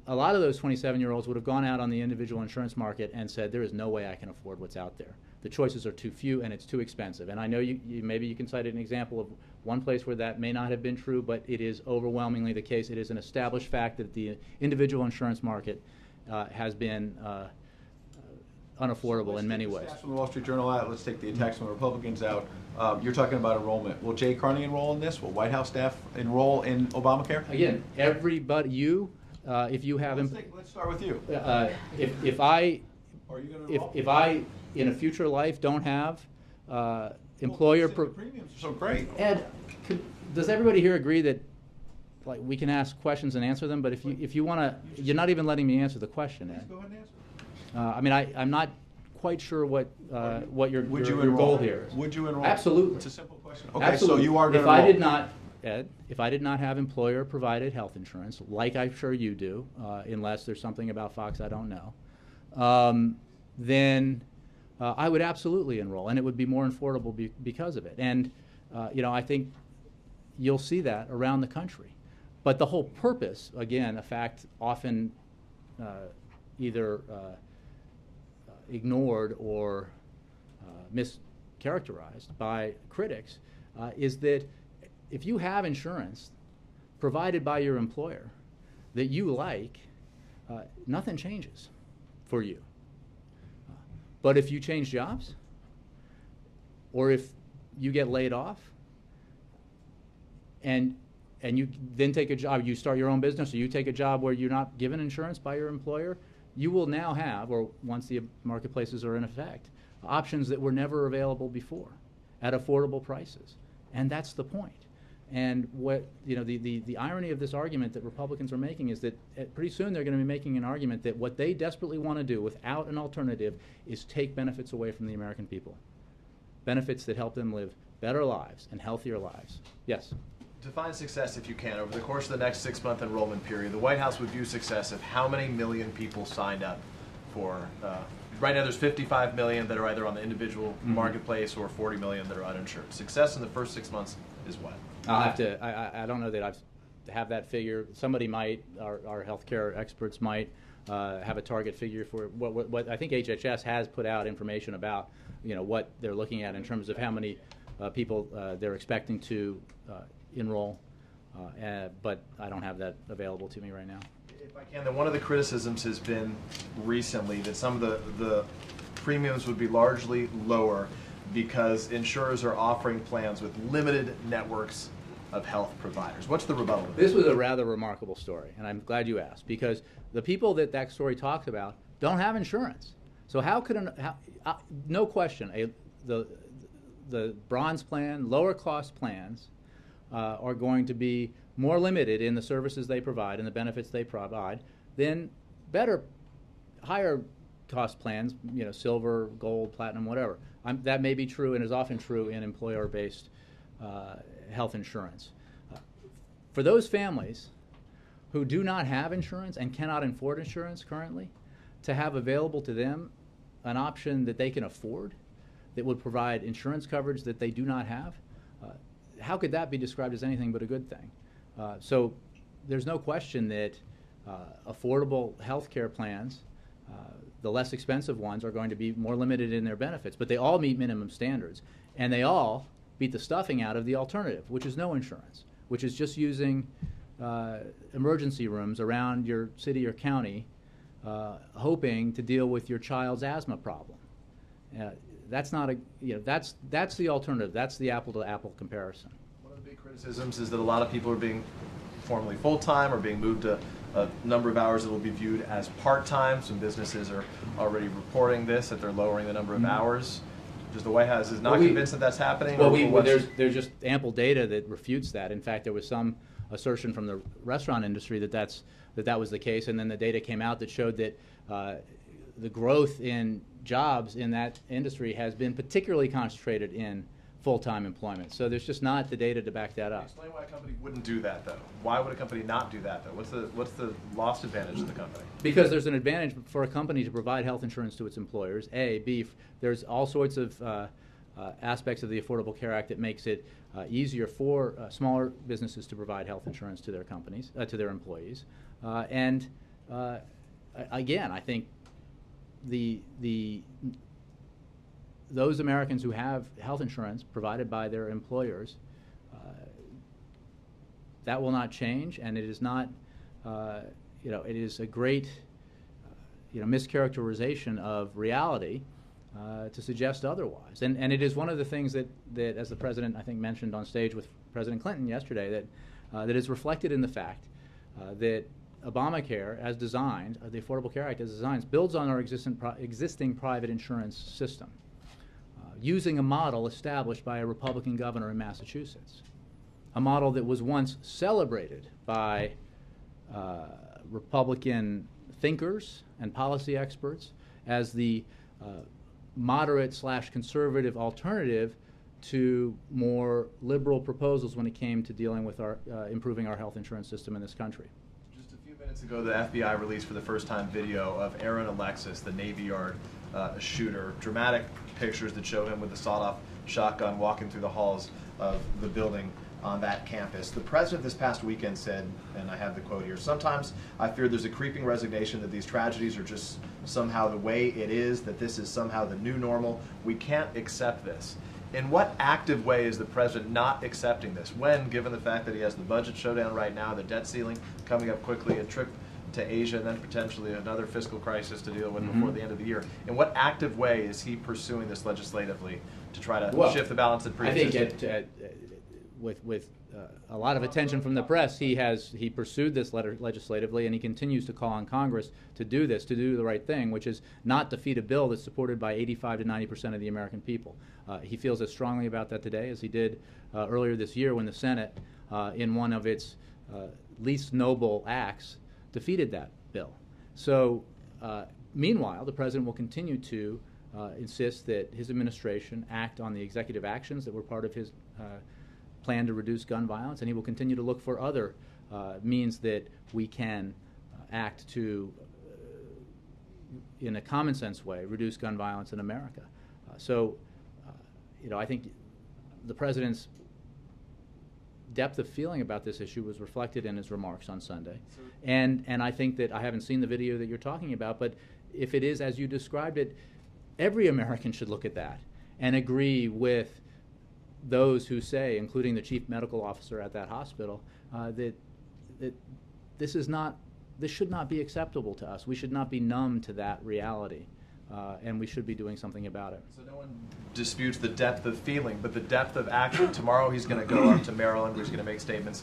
A lot of those 27-year-olds would have gone out on the individual insurance market and said, there is no way I can afford what's out there. The choices are too few and it's too expensive. And I know maybe you can cite an example of one place where that may not have been true, but it is overwhelmingly the case. It is an established fact that the individual insurance market has been unaffordable in many ways. From the Wall Street Journal out, let's take the attacks from the Republicans out. You're talking about enrollment. Will Jay Carney enroll in this? Will White House staff enroll in Obamacare? Again, everybody, if you have... Let's start with you. If I... Are you going to enroll? If I, in a future life, don't have employer... The premiums are so great. Ed, does everybody here agree that we can ask questions and answer them, but if you want to... You're not even letting me answer the question, Ed. Please go ahead and answer. I mean, I'm not quite sure what your enroll? goal here is. Would you enroll? Absolutely. It's a simple question. Okay, Absolutely. so you are going to enroll. If I did not have employer-provided health insurance, like I'm sure you do, unless there's something about Fox I don't know, then I would absolutely enroll, and it would be more affordable because of it. And I think you'll see that around the country. But the whole purpose, again, a fact often either ignored or mischaracterized by critics, is that if you have insurance provided by your employer that you like, nothing changes for you. But if you change jobs, or if you get laid off, and and you then take a job, you start your own business, or you take a job where you're not given insurance by your employer, you will now have, or once the marketplaces are in effect, options that were never available before at affordable prices. And that's the point. And what, you know, the irony of this argument that Republicans are making is that pretty soon they're going to be making an argument that what they desperately want to do without an alternative is take benefits away from the American people. Benefits that help them live better lives and healthier lives. Yes? Define success, if you can. Over the course of the next 6-month enrollment period, the White House would view success if how many million people signed up for, right now there's 55 million that are either on the individual marketplace or 40 million that are uninsured. Success in the first 6 months is what? I'll have to, I don't know that I have that figure. Somebody might, our healthcare experts might have a target figure for what I think HHS has put out information about, you know, what they're looking at in terms of how many people they're expecting to enroll, but I don't have that available to me right now. If I can, then one of the criticisms has been recently that some of the premiums would be largely lower because insurers are offering plans with limited networks of health providers. What's the rebuttal to This was a rather remarkable story, and I'm glad you asked, because the people that story talks about don't have insurance. So how could, no question, the bronze plan, lower cost plans are going to be more limited in the services they provide and the benefits they provide than better, higher cost plans, you know, silver, gold, platinum, whatever. That may be true and is often true in employer-based health insurance. For those families who do not have insurance and cannot afford insurance currently, to have available to them an option that they can afford that would provide insurance coverage that they do not have, how could that be described as anything but a good thing? So there's no question that affordable health care plans, the less expensive ones, are going to be more limited in their benefits, but they all meet minimum standards, and they all beat the stuffing out of the alternative, which is no insurance, which is just using emergency rooms around your city or county, hoping to deal with your child's asthma problem. That's not a, you know, that's the alternative. That's the apple-to-apple comparison. One of the big criticisms is that a lot of people are being formally full-time or being moved to a number of hours that will be viewed as part-time. Some businesses are already reporting this, that they're lowering the number of hours. Just the White House is not convinced that that's happening? Well, there's just ample data that refutes that. In fact, there was some assertion from the restaurant industry that that was the case, and then the data came out that showed that the growth in jobs in that industry has been particularly concentrated in full-time employment. So there's just not the data to back that up. Explain why a company wouldn't do that, though. Why would a company not do that, though? What's the lost advantage of the company? Because there's an advantage for a company to provide health insurance to its employers. A, B, there's all sorts of aspects of the Affordable Care Act that makes it easier for smaller businesses to provide health insurance to their companies, to their employees. And again, I think those Americans who have health insurance provided by their employers, that will not change, and it is not, you know, it is a great, you know, mischaracterization of reality to suggest otherwise. And it is one of the things that as the President, I think, mentioned on stage with President Clinton yesterday, that is reflected in the fact that Obamacare, as designed, the Affordable Care Act as designed, builds on our existing private insurance system, using a model established by a Republican governor in Massachusetts, a model that was once celebrated by Republican thinkers and policy experts as the moderate/conservative alternative to more liberal proposals when it came to dealing with our improving our health insurance system in this country. Just a few minutes ago, the FBI released for the first time video of Aaron Alexis, the Navy Yard shooter. Dramatic pictures that show him with a sawed-off shotgun walking through the halls of the building on that campus. The president this past weekend said, and I have the quote here, "Sometimes I fear there's a creeping resignation that these tragedies are just somehow the way it is, that this is somehow the new normal. We can't accept this." In what active way is the president not accepting this when, given the fact that he has the budget showdown right now, the debt ceiling coming up quickly, a trip to Asia, and then potentially another fiscal crisis to deal with before the end of the year? In what active way is he pursuing this legislatively to try to shift the balance that I think with a lot of attention from the press, he pursued this legislatively, and he continues to call on Congress to do this, to do the right thing, which is not defeat a bill that's supported by 85 to 90% of the American people. He feels as strongly about that today as he did earlier this year when the Senate, in one of its least noble acts, defeated that bill. So, meanwhile, the president will continue to insist that his administration act on the executive actions that were part of his plan to reduce gun violence, and he will continue to look for other means that we can act to, in a common sense way, reduce gun violence in America. I think the president's depth of feeling about this issue was reflected in his remarks on Sunday. And I think that I haven't seen the video that you're talking about, but if it is as you described it, every American should look at that and agree with those who say, including the chief medical officer at that hospital, that this should not be acceptable to us. We should not be numb to that reality, and we should be doing something about it. So no one disputes the depth of feeling, but the depth of action. Tomorrow he's going to go up to Maryland, where he's going to make statements,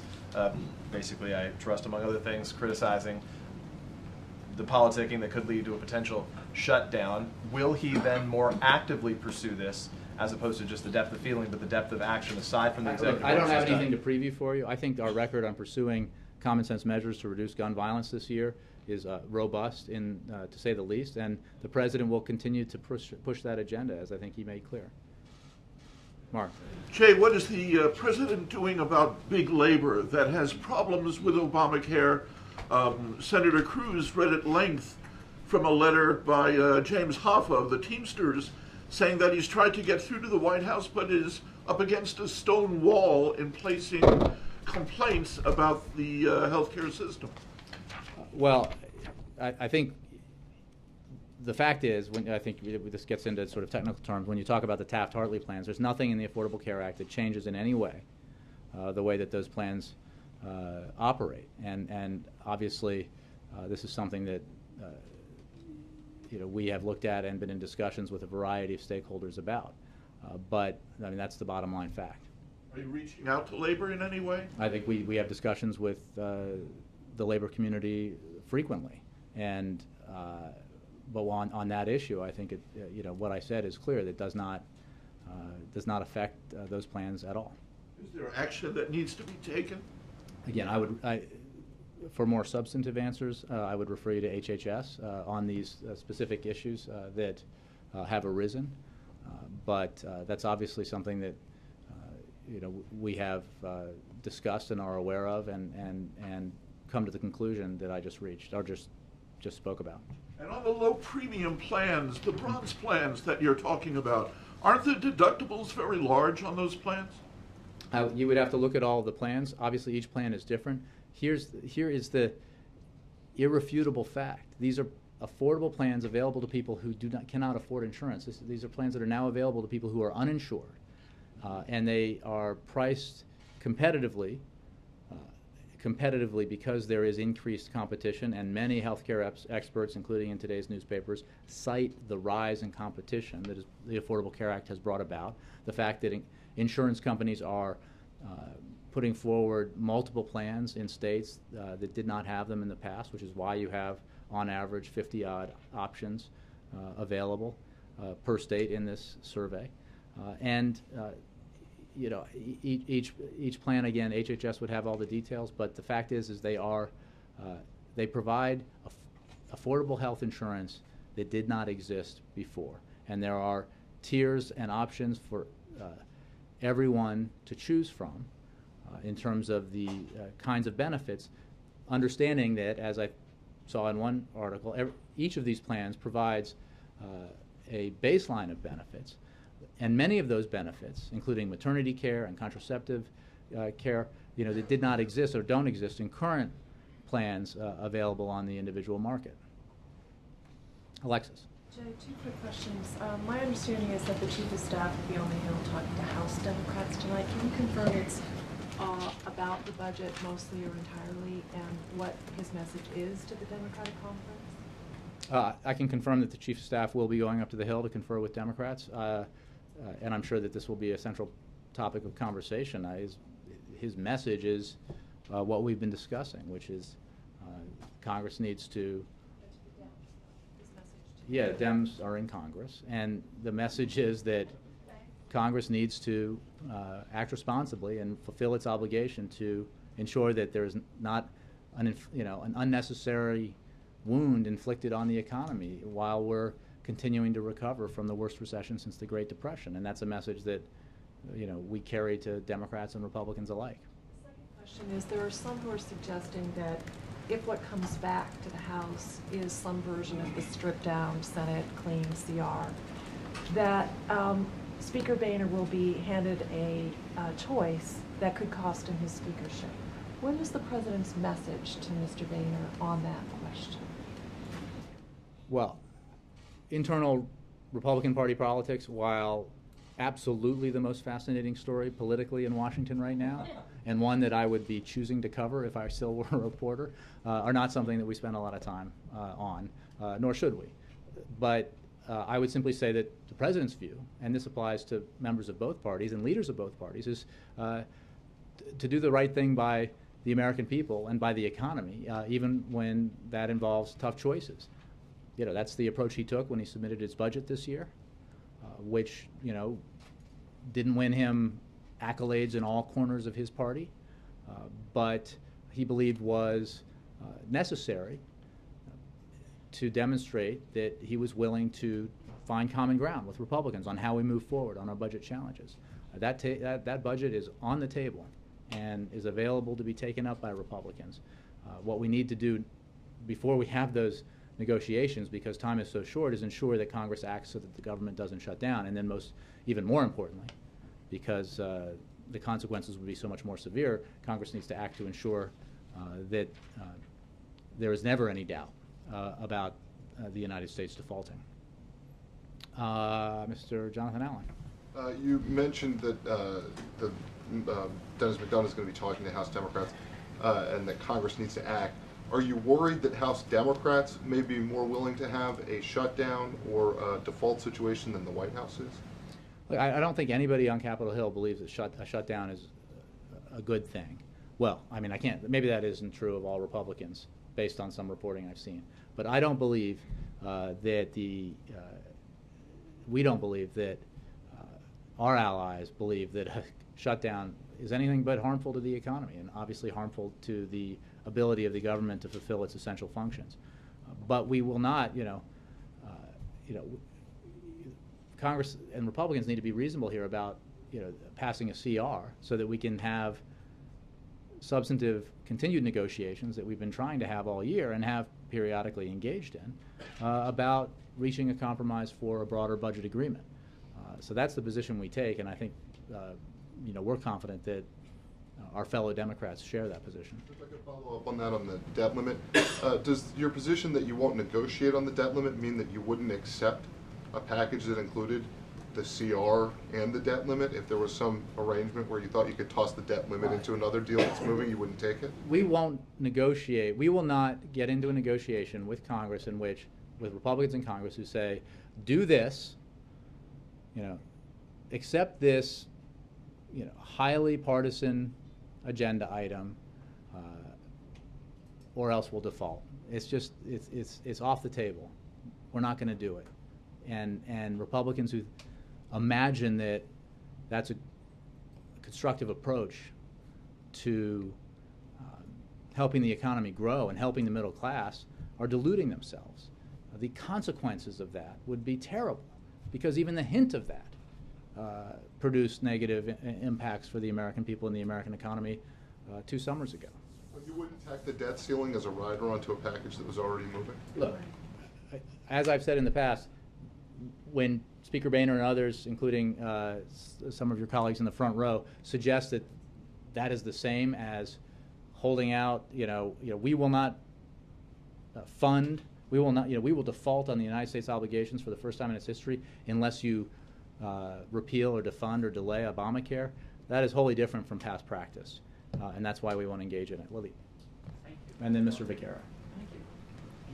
basically, I trust, among other things, criticizing the politicking that could lead to a potential shutdown. Will he then more actively pursue this, as opposed to just the depth of feeling, but the depth of action aside from the executive I don't order have system? anything to preview for you. I think our record on pursuing common sense measures to reduce gun violence this year is robust, to say the least, and the president will continue to push that agenda, as I think he made clear. Mark. Jay, what is the president doing about big labor that has problems with Obamacare? Senator Cruz read at length from a letter by James Hoffa of the Teamsters, saying that he's tried to get through to the White House but is up against a stone wall in placing complaints about the healthcare system. Well, I think the fact is, I think this gets into sort of technical terms, when you talk about the Taft-Hartley plans, there's nothing in the Affordable Care Act that changes in any way the way that those plans operate. And obviously, this is something that we have looked at and been in discussions with a variety of stakeholders about. But I mean, that's the bottom line fact. Are you reaching out to labor in any way? I think we have discussions with the labor community frequently, and but on that issue, I think what I said is clear. That does not affect those plans at all. Is there action that needs to be taken? Again, for more substantive answers, I would refer you to HHS on these specific issues that have arisen. But that's obviously something that we have discussed and are aware of, and come to the conclusion that I just reached or just spoke about. And on the low premium plans, the bronze plans that you're talking about, aren't the deductibles very large on those plans? You would have to look at all of the plans. Obviously, each plan is different. Here is the irrefutable fact. These are affordable plans available to people who cannot afford insurance. These are plans that are now available to people who are uninsured, and they are priced competitively because there is increased competition, and many healthcare experts, including in today's newspapers, cite the rise in competition that the Affordable Care Act has brought about. The fact that insurance companies are putting forward multiple plans in states that did not have them in the past, which is why you have, on average, 50-odd options available per state in this survey. Each plan, again, HHS would have all the details, but the fact is they provide affordable health insurance that did not exist before, and there are tiers and options for everyone to choose from in terms of the kinds of benefits, understanding that, as I saw in one article, each of these plans provides a baseline of benefits, and many of those benefits, including maternity care and contraceptive care, that did not exist or don't exist in current plans available on the individual market. Alexis. Jay, two quick questions. My understanding is that the Chief of Staff will be on the Hill talking to House Democrats tonight. Can you confirm it's about the budget mostly or entirely, and what his message is to the Democratic conference? I can confirm that the Chief of Staff will be going up to the Hill to confer with Democrats, and I'm sure that this will be a central topic of conversation. his message is what we've been discussing, which is Congress needs to. Yeah, Dems are in Congress, and the message is that Congress needs to act responsibly and fulfill its obligation to ensure that there is not an unnecessary wound inflicted on the economy while we're continuing to recover from the worst recession since the Great Depression. And that's a message that we carry to Democrats and Republicans alike. The second question is, there are some who are suggesting that if what comes back to the House is some version of the stripped-down Senate clean CR, that Speaker Boehner will be handed a choice that could cost him his speakership. What is the President's message to Mr. Boehner on that question? Well, internal Republican Party politics, while absolutely the most fascinating story politically in Washington right now, and one that I would be choosing to cover if I still were a reporter, are not something that we spend a lot of time on, nor should we. But I would simply say that the President's view, and this applies to members of both parties and leaders of both parties, is to do the right thing by the American people and by the economy, even when that involves tough choices. That's the approach he took when he submitted his budget this year, which, didn't win him accolades in all corners of his party, but he believed was necessary to demonstrate that he was willing to find common ground with Republicans on how we move forward on our budget challenges. That budget is on the table and is available to be taken up by Republicans. What we need to do before we have those negotiations, because time is so short, is ensure that Congress acts so that the government doesn't shut down, and then even more importantly, because the consequences would be so much more severe, Congress needs to act to ensure that there is never any doubt about the United States defaulting. Mr. Jonathan Allen. You mentioned that Dennis McDonough is going to be talking to House Democrats and that Congress needs to act. Are you worried that House Democrats may be more willing to have a shutdown or a default situation than the White House is? Look, I don't think anybody on Capitol Hill believes that a shutdown is a good thing. Well, I mean, maybe that isn't true of all Republicans based on some reporting I've seen. But I don't believe we don't believe that our allies believe that a shutdown is anything but harmful to the economy and obviously harmful to the ability of the government to fulfill its essential functions. But we will not, Congress and Republicans need to be reasonable here about, passing a CR so that we can have substantive continued negotiations that we've been trying to have all year and have periodically engaged in about reaching a compromise for a broader budget agreement. So that's the position we take, and I think we're confident that our fellow Democrats share that position. If I could follow up on that on the debt limit, does your position that you won't negotiate on the debt limit mean that you wouldn't accept a package that included the CR and the debt limit? If there was some arrangement where you thought you could toss the debt limit into another deal that's moving, you wouldn't take it? We won't negotiate. We will not get into a negotiation with Congress with Republicans in Congress who say, do this, accept this, highly partisan agenda item, or else we'll default. It's off the table. We're not going to do it. And Republicans who imagine that that's a constructive approach to helping the economy grow and helping the middle class are deluding themselves. The consequences of that would be terrible, because even the hint of that produced negative impacts for the American people and the American economy 2 summers ago. But you wouldn't tack the debt ceiling as a rider onto a package that was already moving? Look, as I've said in the past, when Speaker Boehner and others, including some of your colleagues in the front row, suggest that that is the same as holding out, we will not fund, we will not, we will default on the United States obligations for the first time in its history unless you repeal or defund or delay Obamacare. That is wholly different from past practice, and that's why we want to engage in it. Lily. Thank you. And then Mr. Becerra. Thank you.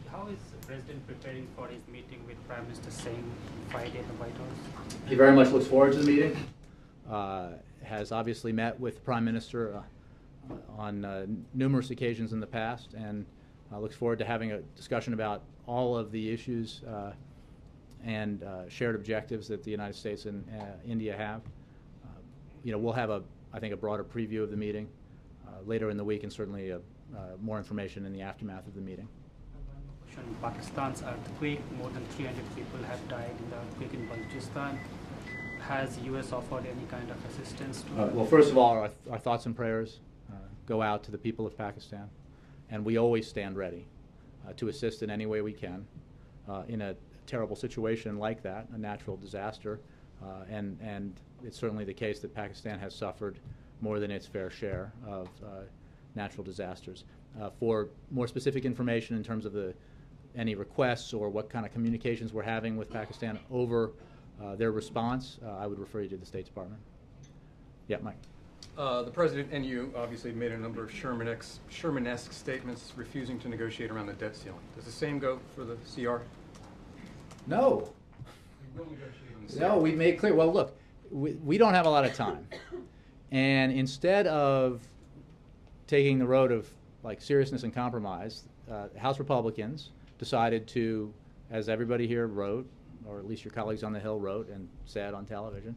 How is the President preparing for his meeting with Prime Minister Singh Friday at the White House? He very much looks forward to the meeting. Has obviously met with the Prime Minister on numerous occasions in the past, and looks forward to having a discussion about all of the issues and shared objectives that the United States and India have. We'll have I think a broader preview of the meeting later in the week, and certainly more information in the aftermath of the meeting. Pakistan's earthquake, more than 300 people have died in the earthquake in Balochistan. Has U.S. offered any kind of assistance to Well, first of all, our thoughts and prayers go out to the people of Pakistan, and we always stand ready to assist in any way we can in a terrible situation like that, a natural disaster, and it's certainly the case that Pakistan has suffered more than its fair share of natural disasters. For more specific information in terms of any requests or what kind of communications we're having with Pakistan over their response, I would refer you to the State Department. Yeah, Mike. The President and you obviously made a number of Sherman-esque statements refusing to negotiate around the debt ceiling. Does the same go for the CR? No. We will negotiate on the CR. No, we made clear. Well, look, we don't have a lot of time. And instead of taking the road of seriousness and compromise, House Republicans decided to, as everybody here wrote, or at least your colleagues on the Hill wrote and said on television,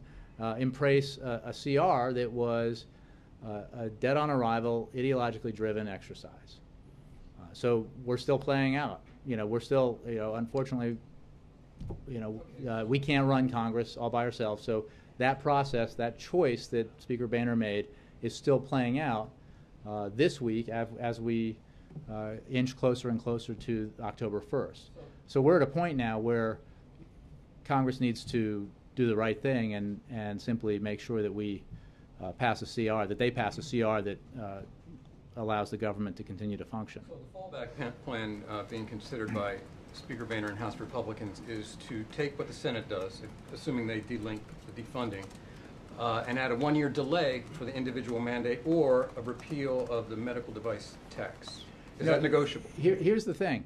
embrace a CR that was a dead-on-arrival, ideologically driven exercise. So we're still playing out. We're still, unfortunately, we can't run Congress all by ourselves. So that process, that choice that Speaker Boehner made, is still playing out this week as we inch closer and closer to October 1st. So we're at a point now where Congress needs to do the right thing and simply make sure that we pass a CR, that they pass a CR that allows the government to continue to function. So the fallback plan being considered by Speaker Boehner and House Republicans is to take what the Senate does, assuming they delink the defunding, and add a one-year delay for the individual mandate or a repeal of the medical device tax. Is that negotiable? Here's the thing.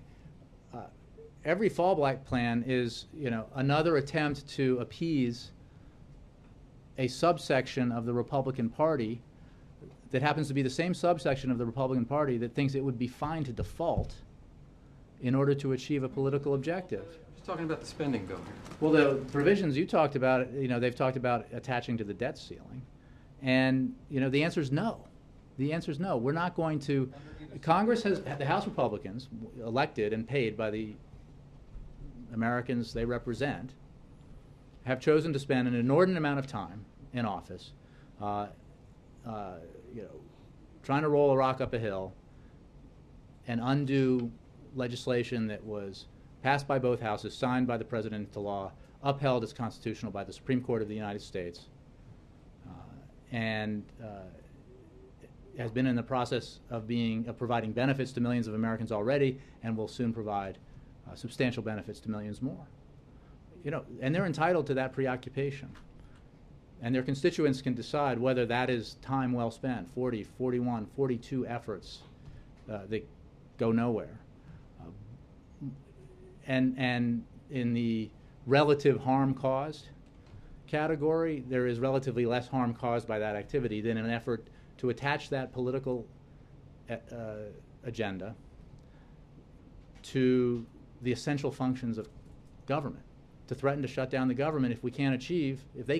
Every fallback plan is, another attempt to appease a subsection of the Republican Party that happens to be the same subsection of the Republican Party that thinks it would be fine to default in order to achieve a political objective. I'm just talking about the spending bill here. Well, the provisions you talked about, they've talked about attaching to the debt ceiling. And, the answer is no. The answer is no. We're not going to. Congress has, the House Republicans, elected and paid by the Americans they represent, have chosen to spend an inordinate amount of time in office, trying to roll a rock up a hill and undo legislation that was passed by both houses, signed by the President into law, upheld as constitutional by the Supreme Court of the United States, and has been in the process of providing benefits to millions of Americans already, and will soon provide substantial benefits to millions more. And they're entitled to that preoccupation. And their constituents can decide whether that is time well spent, 40, 41, 42 efforts that go nowhere. And in the relative harm caused category, there is relatively less harm caused by that activity than an effort to attach that political agenda to the essential functions of government, to threaten to shut down the government if they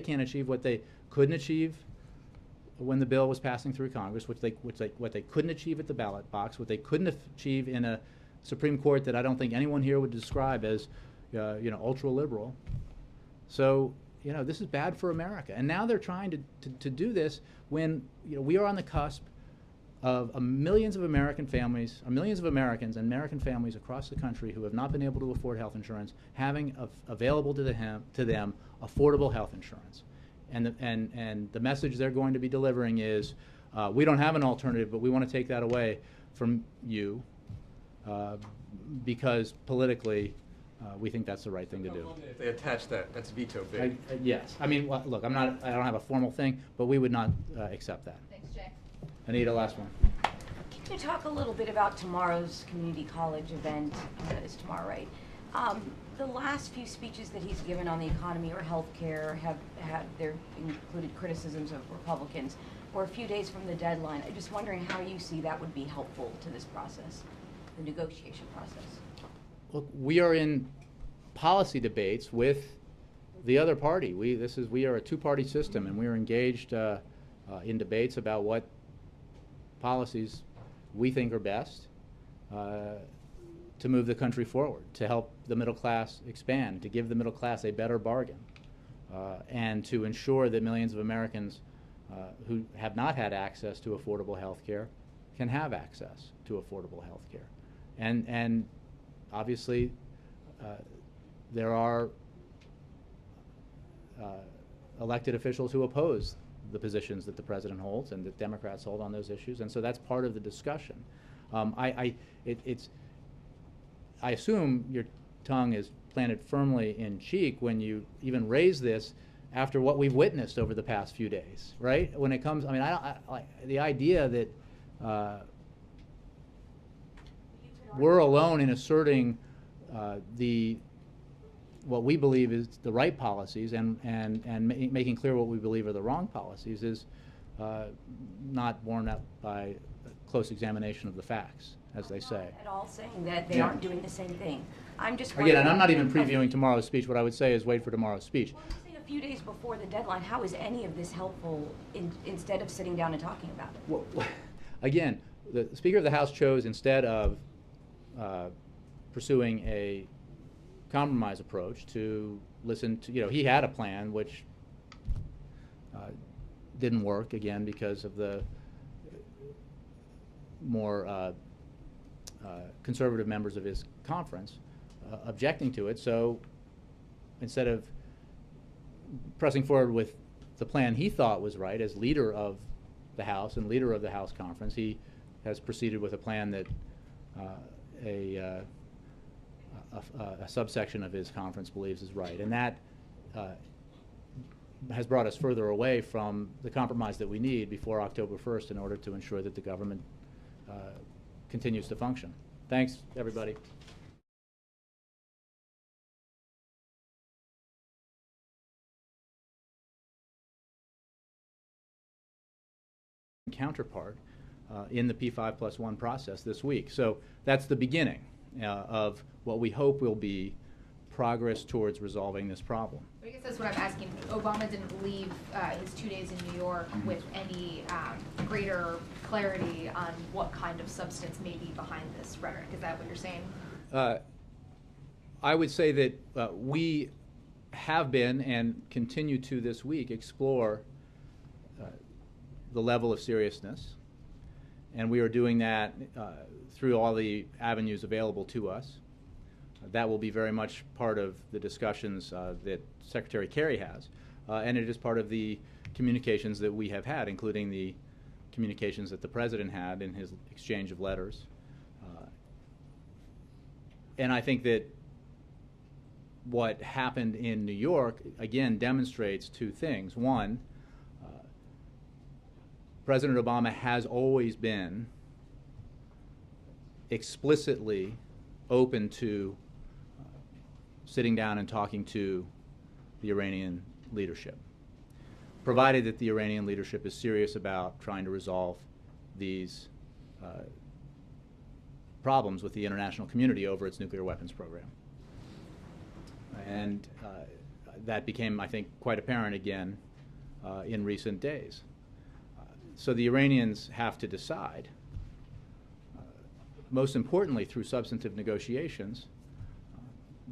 can't achieve what they couldn't achieve when the bill was passing through Congress, what they couldn't achieve at the ballot box, what they couldn't achieve in a Supreme Court that I don't think anyone here would describe as, ultra liberal. So, this is bad for America. And now they're trying to do this when we are on the cusp of millions of American families, millions of Americans and American families across the country who have not been able to afford health insurance, having available to them affordable health insurance. And the message they're going to be delivering is, we don't have an alternative, but we want to take that away from you because politically we think that's the right thing to do. If they attach that, that's veto big. Yes. I mean, look, I don't have a formal thing, but we would not accept that. Thanks, Jay. Anita, last one. Can you talk a little bit about tomorrow's community college event? It's tomorrow, right? The last few speeches that he's given on the economy or healthcare have there included criticisms of Republicans. We're a few days from the deadline. I'm just wondering how you see that would be helpful to this process, the negotiation process. Look, we are in policy debates with the other party. We are a two-party system, and we are engaged in debates about what policies we think are best to move the country forward, to help the middle class expand, to give the middle class a better bargain, and to ensure that millions of Americans who have not had access to affordable health care can have access to affordable health care. And obviously, there are elected officials who oppose the positions that the president holds and that Democrats hold on those issues, and so that's part of the discussion. I assume your tongue is planted firmly in cheek when you even raise this after what we've witnessed over the past few days, right? When it comes, I mean, the idea that we're alone in asserting what we believe is the right policies and making clear what we believe are the wrong policies is not borne out by close examination of the facts, as they say. I'm not at all saying that they aren't doing the same thing. I'm just again, and I'm not even previewing tomorrow's speech. What I would say is wait for tomorrow's speech. Well, I'm saying a few days before the deadline, how is any of this helpful instead of sitting down and talking about it? Well, again, the Speaker of the House chose, instead of pursuing a compromise approach, to listen to, he had a plan which didn't work, again, because of the more conservative members of his conference objecting to it. So instead of pressing forward with the plan he thought was right as leader of the House and leader of the House conference, he has proceeded with a plan that a subsection of his conference believes is right. And that has brought us further away from the compromise that we need before October 1st in order to ensure that the government continues to function. Thanks, everybody. Counterpart in the P5+1 process this week. So that's the beginning of what we hope will be progress towards resolving this problem. I guess that's what I'm asking. Obama didn't leave his 2 days in New York with any greater clarity on what kind of substance may be behind this rhetoric. Is that what you're saying? I would say that we have been and continue to this week explore the level of seriousness, and we are doing that through all the avenues available to us. That will be very much part of the discussions that Secretary Kerry has, and it is part of the communications that we have had, including the communications that the President had in his exchange of letters. And I think that what happened in New York, again, demonstrates two things. One, President Obama has always been explicitly open to sitting down and talking to the Iranian leadership, provided that the Iranian leadership is serious about trying to resolve these problems with the international community over its nuclear weapons program. And that became, I think, quite apparent again in recent days. So the Iranians have to decide, most importantly through substantive negotiations,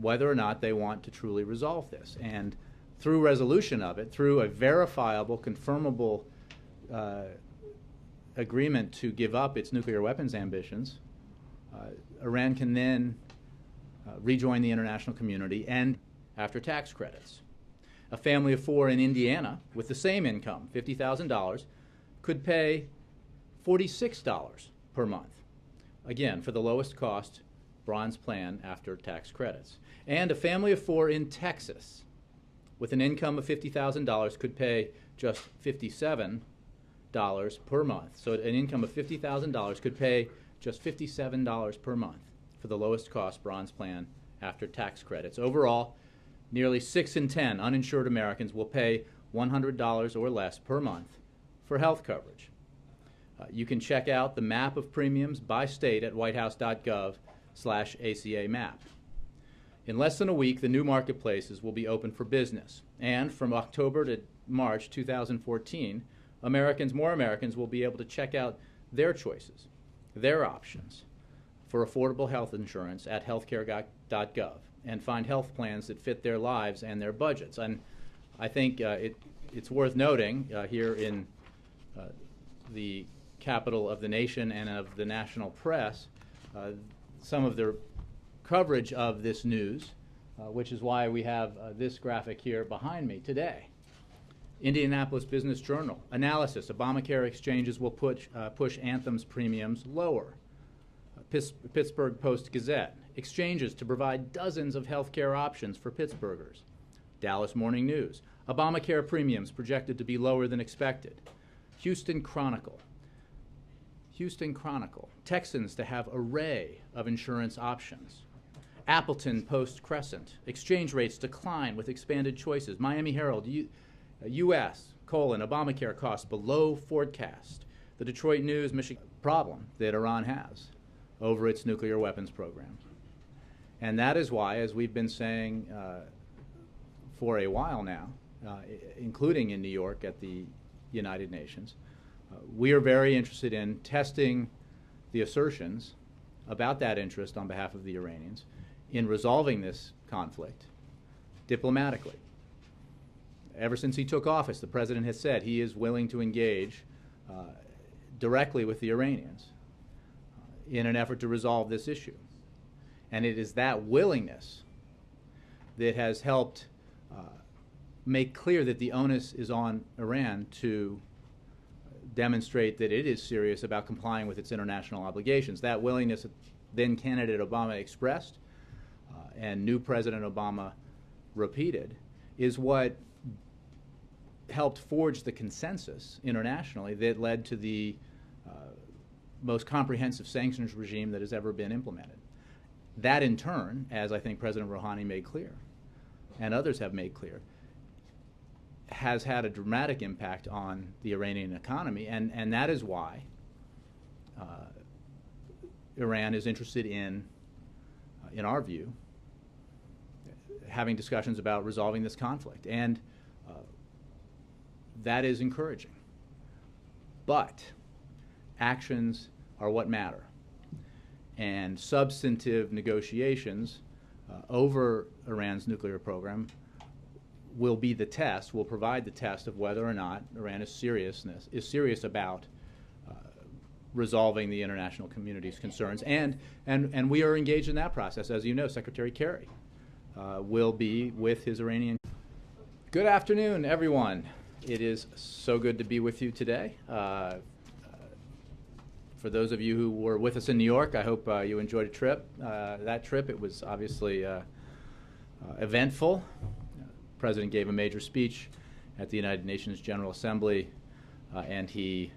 whether or not they want to truly resolve this. And through resolution of it, through a verifiable, confirmable agreement to give up its nuclear weapons ambitions, Iran can then rejoin the international community and after tax credits. A family of four in Indiana with the same income, $50,000, could pay $46 per month, again, for the lowest cost bronze plan after tax credits. And a family of four in Texas with an income of $50,000 could pay just $57 per month. So an income of $50,000 could pay just $57 per month for the lowest cost bronze plan after tax credits. Overall, nearly 6 in 10 uninsured Americans will pay $100 or less per month for health coverage. You can check out the map of premiums by state at whitehouse.gov/ACA map. In less than a week, the new marketplaces will be open for business. And from October to March 2014, more Americans will be able to check out their choices, their options for affordable health insurance at healthcare.gov and find health plans that fit their lives and their budgets. And I think it's worth noting here in the capital of the nation and of the national press, some of the coverage of this news, which is why we have this graphic here behind me today. Indianapolis Business Journal, analysis, Obamacare exchanges will push Anthem's premiums lower. Pittsburgh Post-Gazette, exchanges to provide dozens of health care options for Pittsburghers. Dallas Morning News, Obamacare premiums projected to be lower than expected. Houston Chronicle, Texans to have array of insurance options. Appleton Post-Crescent, exchange rates decline with expanded choices. Miami Herald, U.S., Obamacare costs below forecast. The Detroit News, Michigan, problem that Iran has over its nuclear weapons program. And that is why, as we've been saying for a while now, including in New York at the United Nations, we are very interested in testing the assertions about that interest on behalf of the Iranians in resolving this conflict diplomatically. Ever since he took office, the president has said he is willing to engage directly with the Iranians in an effort to resolve this issue. And it is that willingness that has helped make clear that the onus is on Iran to demonstrate that it is serious about complying with its international obligations. That willingness then candidate Obama expressed and new President Obama repeated is what helped forge the consensus internationally that led to the most comprehensive sanctions regime that has ever been implemented. That in turn, as I think President Rouhani made clear, and others have made clear, has had a dramatic impact on the Iranian economy, and that is why Iran is interested in our view, having discussions about resolving this conflict. And that is encouraging. But actions are what matter. And substantive negotiations over Iran's nuclear program will be the test, will provide the test of whether or not Iran is serious about resolving the international community's concerns. And we are engaged in that process. As you know, Secretary Kerry will be with his Iranian. Good afternoon, everyone. It is so good to be with you today. For those of you who were with us in New York, I hope you enjoyed a trip. That trip, it was obviously eventful. The President gave a major speech at the United Nations General Assembly, and he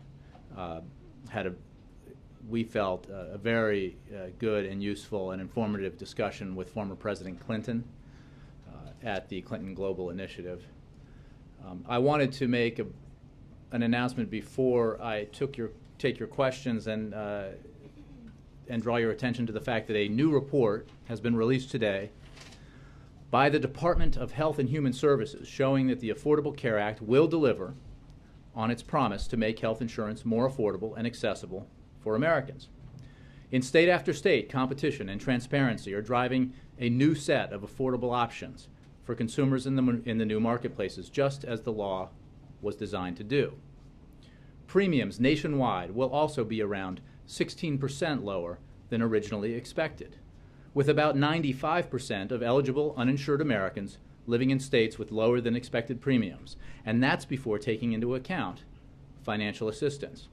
had we felt, a very good and useful and informative discussion with former President Clinton at the Clinton Global Initiative. I wanted to make an announcement before I take your questions and draw your attention to the fact that a new report has been released today by the Department of Health and Human Services showing that the Affordable Care Act will deliver on its promise to make health insurance more affordable and accessible for Americans. In state after state, competition and transparency are driving a new set of affordable options for consumers in the new marketplaces, just as the law was designed to do. Premiums nationwide will also be around 16% lower than originally expected, with about 95% of eligible uninsured Americans living in states with lower than expected premiums, and that's before taking into account financial assistance.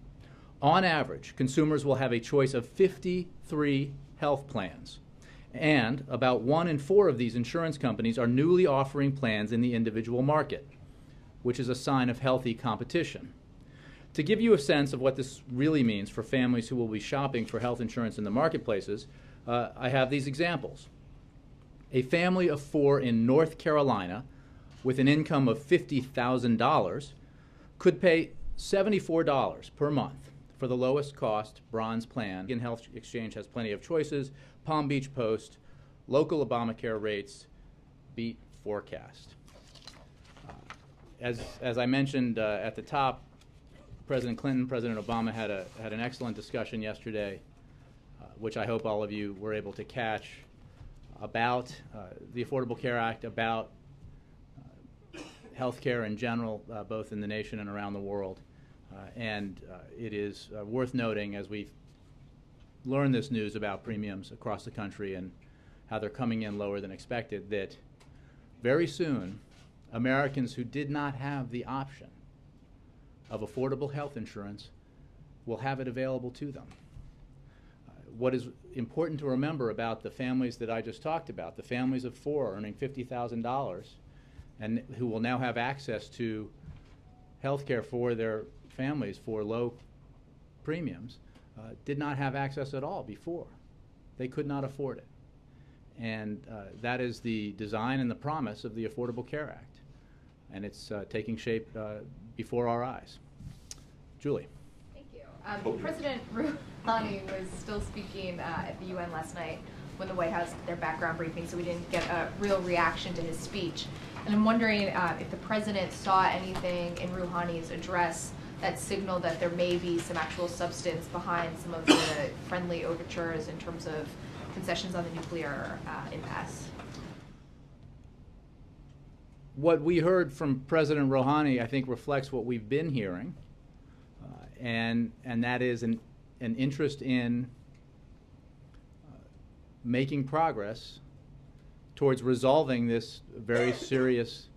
On average, consumers will have a choice of 53 health plans, and about 1 in 4 of these insurance companies are newly offering plans in the individual market, which is a sign of healthy competition. To give you a sense of what this really means for families who will be shopping for health insurance in the marketplaces, I have these examples. A family of 4 in North Carolina with an income of $50,000 could pay $74 per month for the lowest cost bronze plan. Beacon Health Exchange has plenty of choices. Palm Beach Post, local Obamacare rates beat forecast. As I mentioned at the top, President Clinton, President Obama had an excellent discussion yesterday, which I hope all of you were able to catch, about the Affordable Care Act, about health care in general, both in the nation and around the world. It is worth noting, as we learn this news about premiums across the country and how they're coming in lower than expected, that very soon Americans who did not have the option of affordable health insurance will have it available to them. What is important to remember about the families that I just talked about, the families of 4 earning $50,000 and who will now have access to health care for their families for low premiums, did not have access at all before. They could not afford it. And that is the design and the promise of the Affordable Care Act. And it's taking shape before our eyes. Julie. Thank you. President Rouhani was still speaking at the UN last night when the White House did their background briefing, so we didn't get a real reaction to his speech. And I'm wondering if the president saw anything in Rouhani's address that signaled that there may be some actual substance behind some of the friendly overtures in terms of concessions on the nuclear impasse. What we heard from President Rouhani, I think, reflects what we've been hearing, and that is an interest in making progress towards resolving this very serious